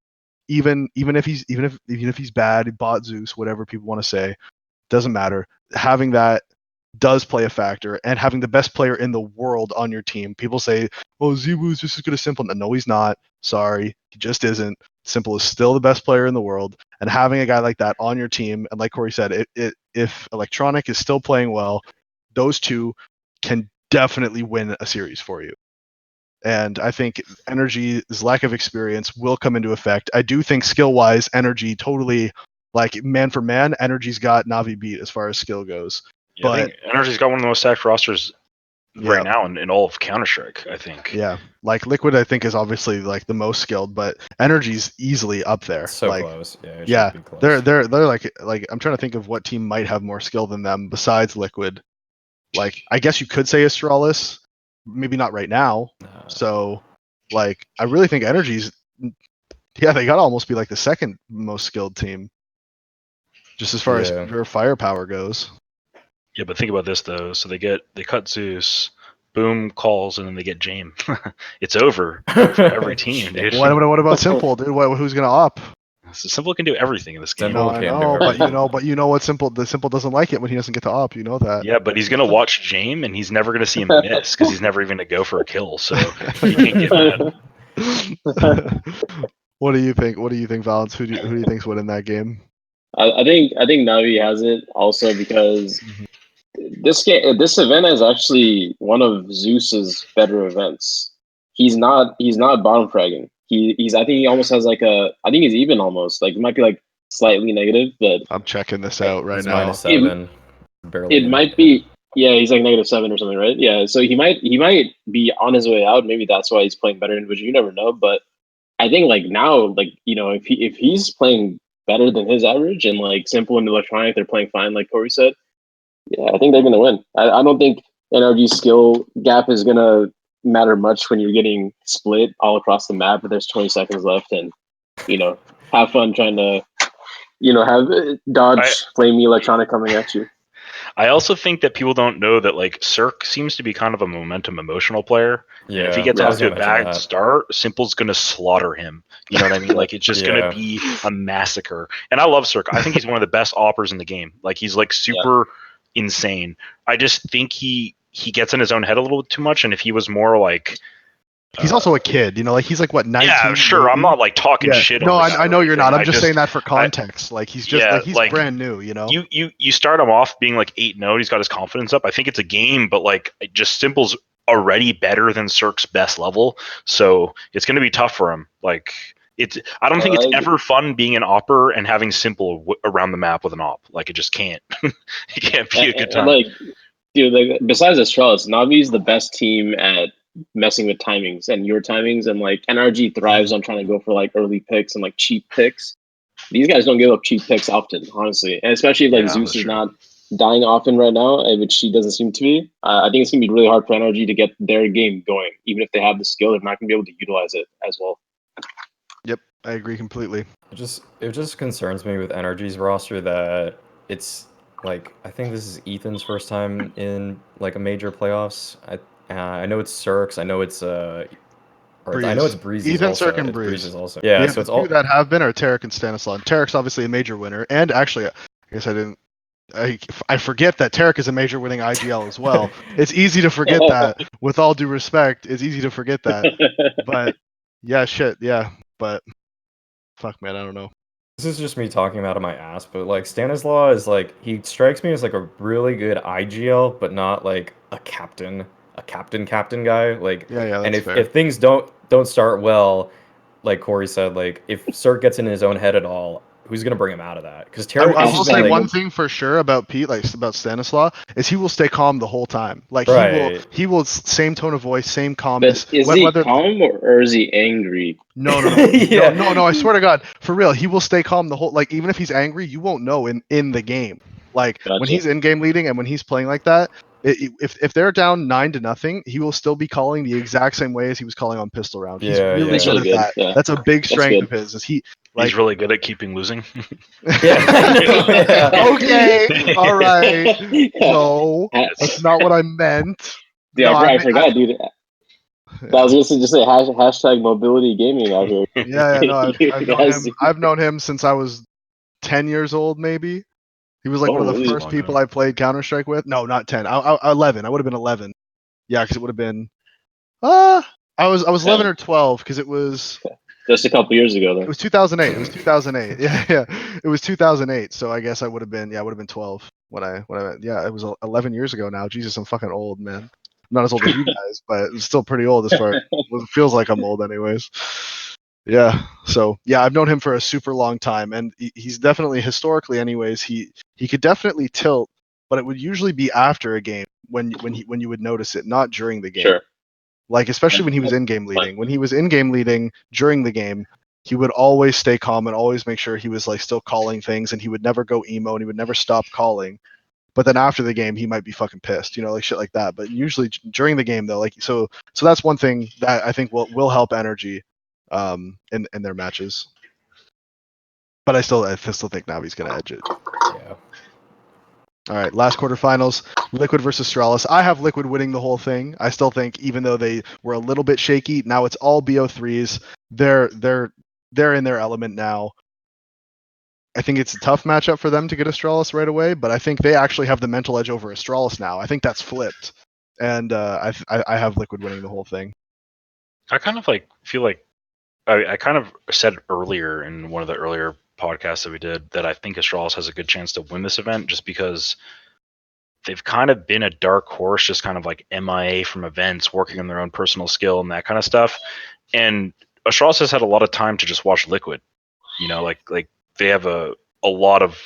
Even if he's bad, he bought Zeus, whatever people want to say, doesn't matter. Having that does play a factor, and having the best player in the world on your team. People say, "Oh, Zeus just as good as Simple." No, he's not. Sorry, he just isn't. Simple is still the best player in the world, and having a guy like that on your team, and like Corey said, if Electronic is still playing well, those two can definitely win a series for you. And I think Energy's lack of experience will come into effect. I do think skill-wise, Energy totally, like man for man, Energy's got Navi beat as far as skill goes. Yeah, I think Energy's got one of the most stacked rosters right now in all of Counter-Strike, I think. Yeah, like Liquid, I think is obviously like the most skilled, but Energy's easily up there. So like, close. Yeah, it yeah, should be close. they're like I'm trying to think of what team might have more skill than them besides Liquid. Like, I guess you could say Astralis, maybe not right now. So, like, I really think Energy's, yeah, they gotta almost be like the second most skilled team, just as far as their firepower goes. Yeah, but think about this though. So they cut Zeus, Boom calls, and then they get Jame. It's over for every team, dude. What about Simple, dude? Who's gonna op? So Simple can do everything in this game. Simple No, I can know, do but you know what Simple doesn't like it when he doesn't get to op. You know that. Yeah, but he's gonna watch Jame, and he's never gonna see him miss because he's never even gonna go for a kill. So he can't get mad. What do you think? What do you think, Valens? Who do you think's winning that game? I think Navi has it also because this event is actually one of Zeus's better events. He's not bottom fragging. He's I think he almost has like I think he's even almost, like it might be like slightly negative, but I'm checking this out right He's now. -7. Barely. It might be, yeah, he's like -7 or something, right? Yeah, so he might be on his way out. Maybe that's why he's playing better individually. You never know, but I think like now, like if he's playing better than his average, and like Simple and Electronic, they're playing fine, like Corey said. Yeah, I think they're gonna win. I don't think NRG's skill gap is gonna matter much when you're getting split all across the map. But there's 20 seconds left, and have fun trying to have dodge flamey Electronic coming at you. I also think that people don't know that like Cirque seems to be kind of a momentum emotional player. Yeah, and if he gets off to a bad start, Simple's gonna slaughter him. You know what I mean? Like it's just gonna be a massacre. And I love Cirque. I think he's one of the best oppers in the game. Like he's like super insane. I just think he gets in his own head a little bit too much. And if he was more like he's also a kid, like he's like what 19. Yeah, sure. maybe? I'm not like talking shit. No, on I know you're not. I'm just saying that for context. Like he's just he's brand new. You start him off being like 8-0. He's got his confidence up. I think it's a game, but like just Simple's already better than Cirque's best level, so it's going to be tough for him. Like I don't think it's ever fun being an opper and having Simple around the map with an op. Like it just can't. It can't be a good time. Like, dude, like besides Astralis, Navi's the best team at messing with timings and your timings, and like NRG thrives on trying to go for like early picks and like cheap picks. These guys don't give up cheap picks often, honestly, and especially if like Zeus is not dying often right now, which he doesn't seem to be. I think it's gonna be really hard for NRG to get their game going. Even if they have the skill, they're not gonna be able to utilize it as well. Yep, I agree completely. It just concerns me with NRG's roster that it's like, I think this is Ethan's first time in like a major playoffs. I know it's Cirque's, I know it's parts. I know it's Breezy's Ethan, also. Cirque, and It's Breeze. Breeze's also. Yeah, so the it's all. two that have been are Tarek and Stanislaw. And Tarek's obviously a major winner, and actually, I guess I didn't. I forget that Tarek is a major winning IGL as well. It's easy to forget that. With all due respect, it's easy to forget that. But yeah, shit, yeah. But fuck, man, I don't know. This is just me talking out of my ass, but like Stanislaw is like he strikes me as like a really good IGL, but not like a captain guy. Like, Yeah, and that's fair. if things don't start well, like Corey said, like if Cirque gets in his own head at all, who's gonna bring him out of that? Because I Tarek will say like- one thing for sure about Pete, like about Stanislaw, is he will stay calm the whole time. Like Right. he will same tone of voice, same But calmness. is he calm or is he angry? No. Yeah. no. I swear to God, for real, he will stay calm the whole. Like even if he's angry, you won't know in the game. Like when Gotcha. he's in game leading and when he's playing like that, if they're down 9-0, he will still be calling the exact same way as he was calling on pistol round. He's Yeah, really yeah. good That's really at good, that. yeah. That's a big That's strength good. of his. Is he? He's really good at keeping losing. Yeah. Okay, all right. No, that's not what I meant. Yeah, No, I forgot, dude. I was gonna just say hashtag mobility gaming out here. Yeah, no, I've known Yes. him. I've known him since I was 10 years old, maybe. He was like one of the really? first people I played Counter Strike with. No, not 10. 11. I would have been 11. Yeah, because it would have been. I was 11 or 12 because it was Just a couple years ago, it then. was 2008. It was 2008. Yeah. It was 2008. So I guess I would have been 12 when I yeah, it was 11 years ago now. Jesus, I'm fucking old, man. I'm not as old as you guys, but it's still pretty old as far as it feels like I'm old anyways. Yeah. So yeah, I've known him for a super long time, and he's definitely historically, anyways. He could definitely tilt, but it would usually be after a game when you would notice it, not during the game. Sure. Like especially when he was in game leading. When he was in game leading during the game, he would always stay calm and always make sure he was like still calling things, and he would never go emo and he would never stop calling. But then after the game, he might be fucking pissed, like shit like that. But usually during the game, though, like so that's one thing that I think will help energy, in their matches. But I still think Navi's gonna edge it. Yeah. All right, last quarterfinals, Liquid versus Astralis. I have Liquid winning the whole thing. I still think, even though they were a little bit shaky, now it's all BO3s. They're in their element now. I think it's a tough matchup for them to get Astralis right away, but I think they actually have the mental edge over Astralis now. I think that's flipped, and I have Liquid winning the whole thing. I kind of feel like I kind of said earlier in one of the earlier podcasts that we did that I think Astralis has a good chance to win this event just because they've kind of been a dark horse, just kind of like MIA from events, working on their own personal skill and that kind of stuff. And Astralis has had a lot of time to just watch Liquid. Like they have a lot of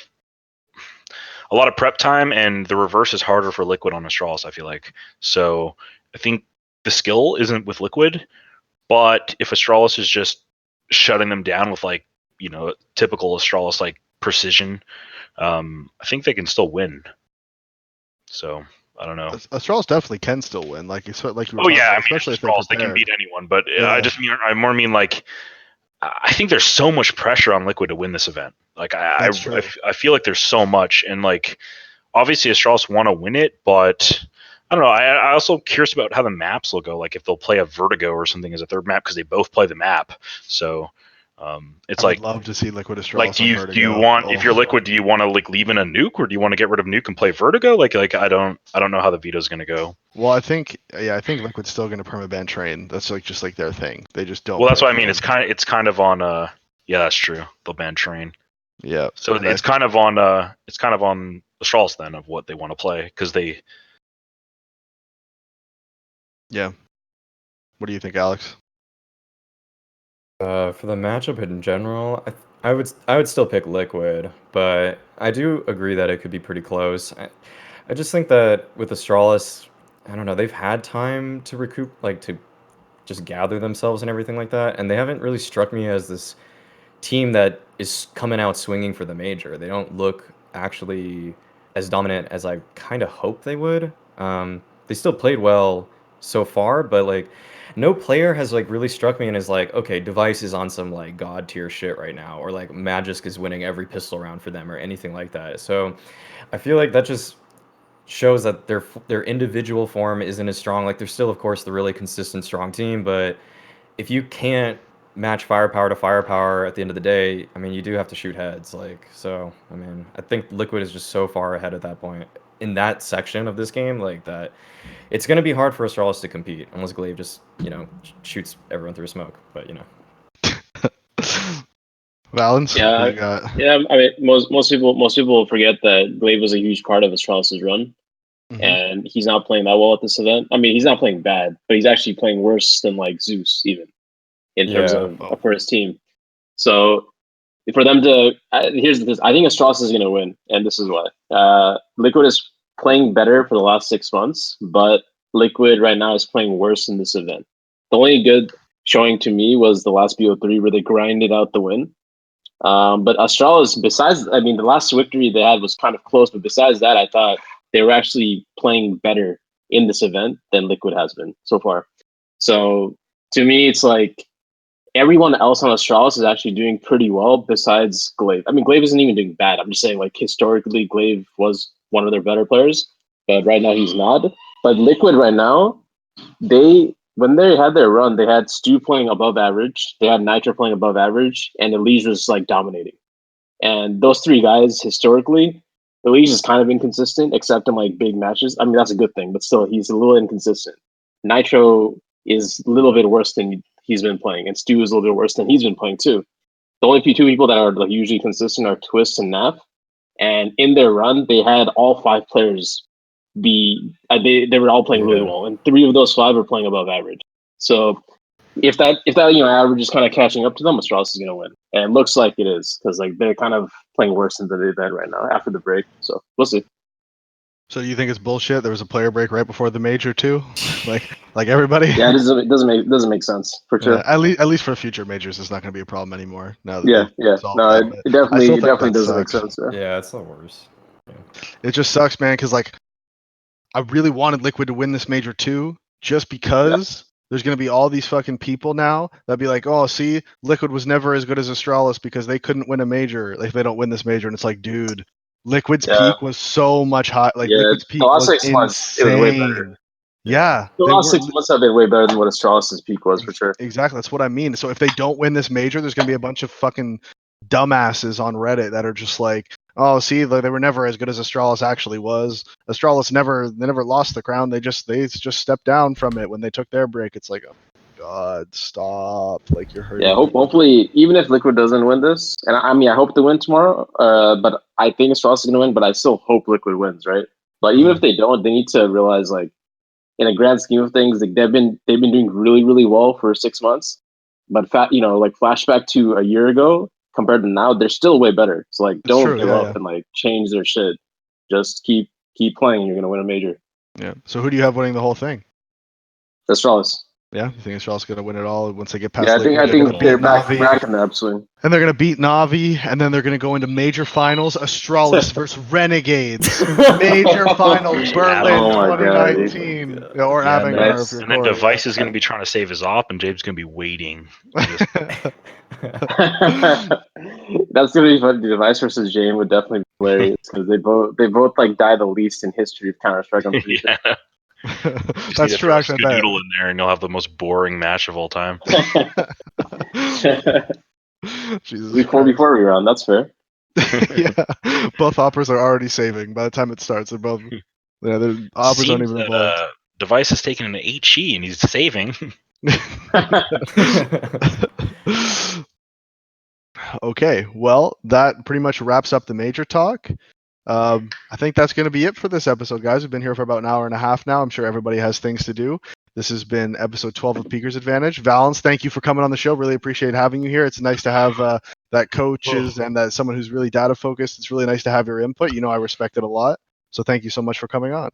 prep time, and the reverse is harder for Liquid on Astralis, I feel like. So I think the skill isn't with Liquid, but if Astralis is just shutting them down with typical Astralis precision, I think they can still win. So I don't know. Astralis definitely can still win, like you were especially if they're Astralis, they prepared. can beat anyone. But Yeah. I more mean I think there's so much pressure on Liquid to win this event. Like I feel like there's so much, and obviously Astralis want to win it, but I don't know. I also curious about how the maps will go. Like if they'll play a Vertigo or something as a third map because they both play the map. So it's I would love to see Liquid Astralis. Do you want if you're Liquid, do you want to leave in a nuke, or do you want to get rid of nuke and play Vertigo? Like I don't know how the veto's gonna go. Well, I think Liquid's still gonna permaban train. That's just like their thing. They just don't. Well, that's what I mean. It's kind of on yeah, that's true. They'll ban train. Yeah. So it's kind of on Astralis then of what they want to play because they. Yeah. What do you think, Alex? For the matchup in general, I would still pick Liquid, but I do agree that it could be pretty close. I just think that with Astralis, I don't know, they've had time to recoup, to just gather themselves and everything like that, and they haven't really struck me as this team that is coming out swinging for the major. They don't look actually as dominant as I kind of hoped they would. They still played well so far, but no player has really struck me and is okay, Device is on some god tier shit right now, or Magisk is winning every pistol round for them or anything like that. So I feel like that just shows that their individual form isn't as strong. They're still, of course, the really consistent, strong team, but if you can't match firepower to firepower at the end of the day, I mean, you do have to shoot heads. Like, so, I mean, I think Liquid is just so far ahead at that point in that section of this game, like that. It's going to be hard for Astralis to compete unless Glaive just, shoots everyone through smoke. But, Valens, Yeah, what do you got? yeah. I mean, most people forget that Glaive was a huge part of Astralis' run, Mhm. and he's not playing that well at this event. I mean, he's not playing bad, but he's actually playing worse than like Zeus, even in terms Yeah. of for his team. So for them to here's this, I think Astralis is going to win, and this is why. Liquid is playing better for the last 6 months, but Liquid right now is playing worse in this event. The only good showing to me was the last BO3 where they grinded out the win. But Astralis, besides, I mean, the last victory they had was kind of close, but besides that, I thought they were actually playing better in this event than Liquid has been so far. So to me, it's like everyone else on Astralis is actually doing pretty well besides Glaive. I mean, Glaive isn't even doing bad. I'm just saying, like, historically, Glaive was one of their better players, but right now he's not. But Liquid right now, when they had their run, they had Stu playing above average, they had Nitro playing above average, and Elise was like dominating. And those three guys historically, Elise is kind of inconsistent, except in like big matches. I mean, that's a good thing, but still, he's a little inconsistent. Nitro is a little bit worse than he's been playing, and Stu is a little bit worse than he's been playing too. The only two people that are like usually consistent are Twist and Nap. And in their run, they had all 5 players they were all playing really Yeah. well, and 3 of those 5 are playing above average. So if that average is kind of catching up to them, Astralis is going to win, and it looks like it is because like they're kind of playing worse than they've been right now after the break. So we'll see. So you think it's bullshit? There was a player break right before the major too, like everybody. Yeah, it doesn't make sense for sure. At least for future majors, it's not going to be a problem anymore. Now that Yeah, they've yeah. solved No, that, it, but it definitely I still it think definitely that doesn't make sucks. sense. Yeah. Yeah, it's the worst. Yeah. It just sucks, man. Because like, I really wanted Liquid to win this major too, just because there's going to be all these fucking people now that be like, oh, see, Liquid was never as good as Astralis because they couldn't win a major if they don't win this major. And it's like, dude, Liquid's Yeah. peak was so much high. Like Yeah, Liquid's the peak last was 6 months it was way better. insane. Yeah, The they last were 6 months have been way better than what Astralis' peak was for sure. exactly. That's what I mean. So if they don't win this major, there's going to be a bunch of fucking dumbasses on Reddit that are just like, oh, see, they were never as good as Astralis actually was. Astralis never lost the crown. They just stepped down from it when they took their break. It's like, oh my god, stop! Like you're hurting. Yeah, hopefully, even if Liquid doesn't win this, and I mean, I hope they win tomorrow. But I think Astralis is going to win. But I still hope Liquid wins, right? But even if they don't, they need to realize, like, in a grand scheme of things, like they've been doing really really well for 6 months. But like flashback to a year ago compared to now, they're still way better. So like, It's don't true, give yeah, up yeah. and like change their shit. Just keep playing. You're going to win a major. Yeah. So who do you have winning the whole thing? Astralis. Yeah, you think Astralis going to win it all once they get past Yeah, Liquid? I They're going think to they're beat back Navi, in the upswing. and they're going to beat Navi, and then they're going to go into major finals. Astralis versus Renegades, major finals, Berlin Oh my God. 2019, or Yeah, AVANGAR Nice. if you're And then Corey. Device is going to be trying to save his op, and Jabe's going to be waiting. Just- That's gonna be fun. The Device versus Jane would definitely be hilarious because they both like die the least in history of Counter Strike. I'm pretty sure. yeah. Just need That's to true, throw actually. I bet. Skadoodle in there, and you'll have the most boring match of all time. Jesus We 4v4 Christ. rerun. That's fair. Yeah, both operas are already saving by the time it starts. They're both, yeah, the operas aren't Seems even that involved. Device is taking an HE and he's saving. Okay, well, that pretty much wraps up the major talk. I think that's going to be it for this episode, guys. We've been here for about an hour and a half now. I'm sure everybody has things to do. This has been episode 12 of Peaker's Advantage. Valens, thank you for coming on the show. Really appreciate having you here. It's nice to have that coaches and that someone who's really data focused. It's really nice to have your input. You know, I respect it a lot. So thank you so much for coming on.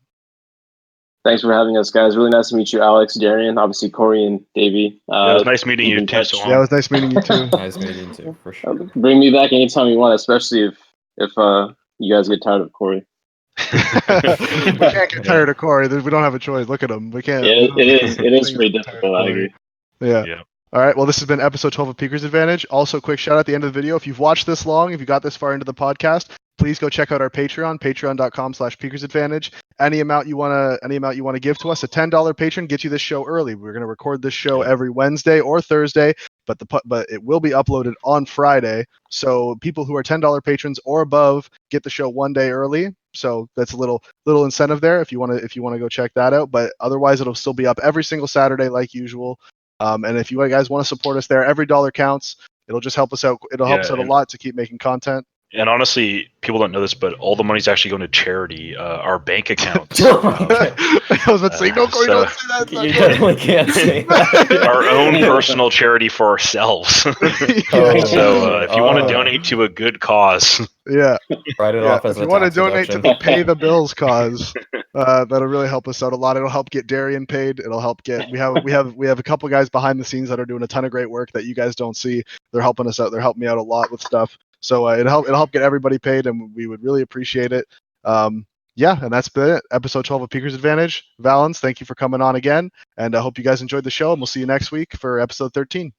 Thanks for having us, guys. Really nice to meet you, Alex, Darian, obviously Corey and Davey. Yeah, it was nice meeting keep you in too. touch. So Yeah, it was nice meeting you too. Nice meeting you too, for sure. Bring me back anytime you want, especially if you guys get tired of Corey. We can't get tired of Corey. We don't have a choice. Look at him. We can't. Yeah, it is pretty Tired of difficult. I Corey. agree. Yeah. yeah. All right. Well, this has been episode 12 of Peaker's Advantage. Also, quick shout out at the end of the video. If you've watched this long, if you got this far into the podcast, please go check out our Patreon, patreon.com/peakersadvantage. Any amount you wanna give to us, a $10 patron gets you this show early. We're gonna record this show every Wednesday or Thursday, but it will be uploaded on Friday. So people who are $10 patrons or above get the show one day early. So that's a little incentive there if you wanna go check that out. But otherwise, it'll still be up every single Saturday like usual. And if you guys want to support us there, every dollar counts. It'll just help us out. It'll help us out a lot to keep making content. And honestly, people don't know this, but all the money's actually going to charity. Our bank account. I was about to say, don't say that. You definitely can't say that. Our own personal charity for ourselves. So if you want to donate to a good cause, write it off as if you want to donate to the pay the bills cause, that'll really help us out a lot. It'll help get Darian paid. It'll help get we have a couple guys behind the scenes that are doing a ton of great work that you guys don't see. They're helping us out. They're helping me out a lot with stuff. So it'll help get everybody paid, and we would really appreciate it. And that's been it. Episode 12 of Peaker's Advantage. Valens, thank you for coming on again, and I hope you guys enjoyed the show, and we'll see you next week for episode 13.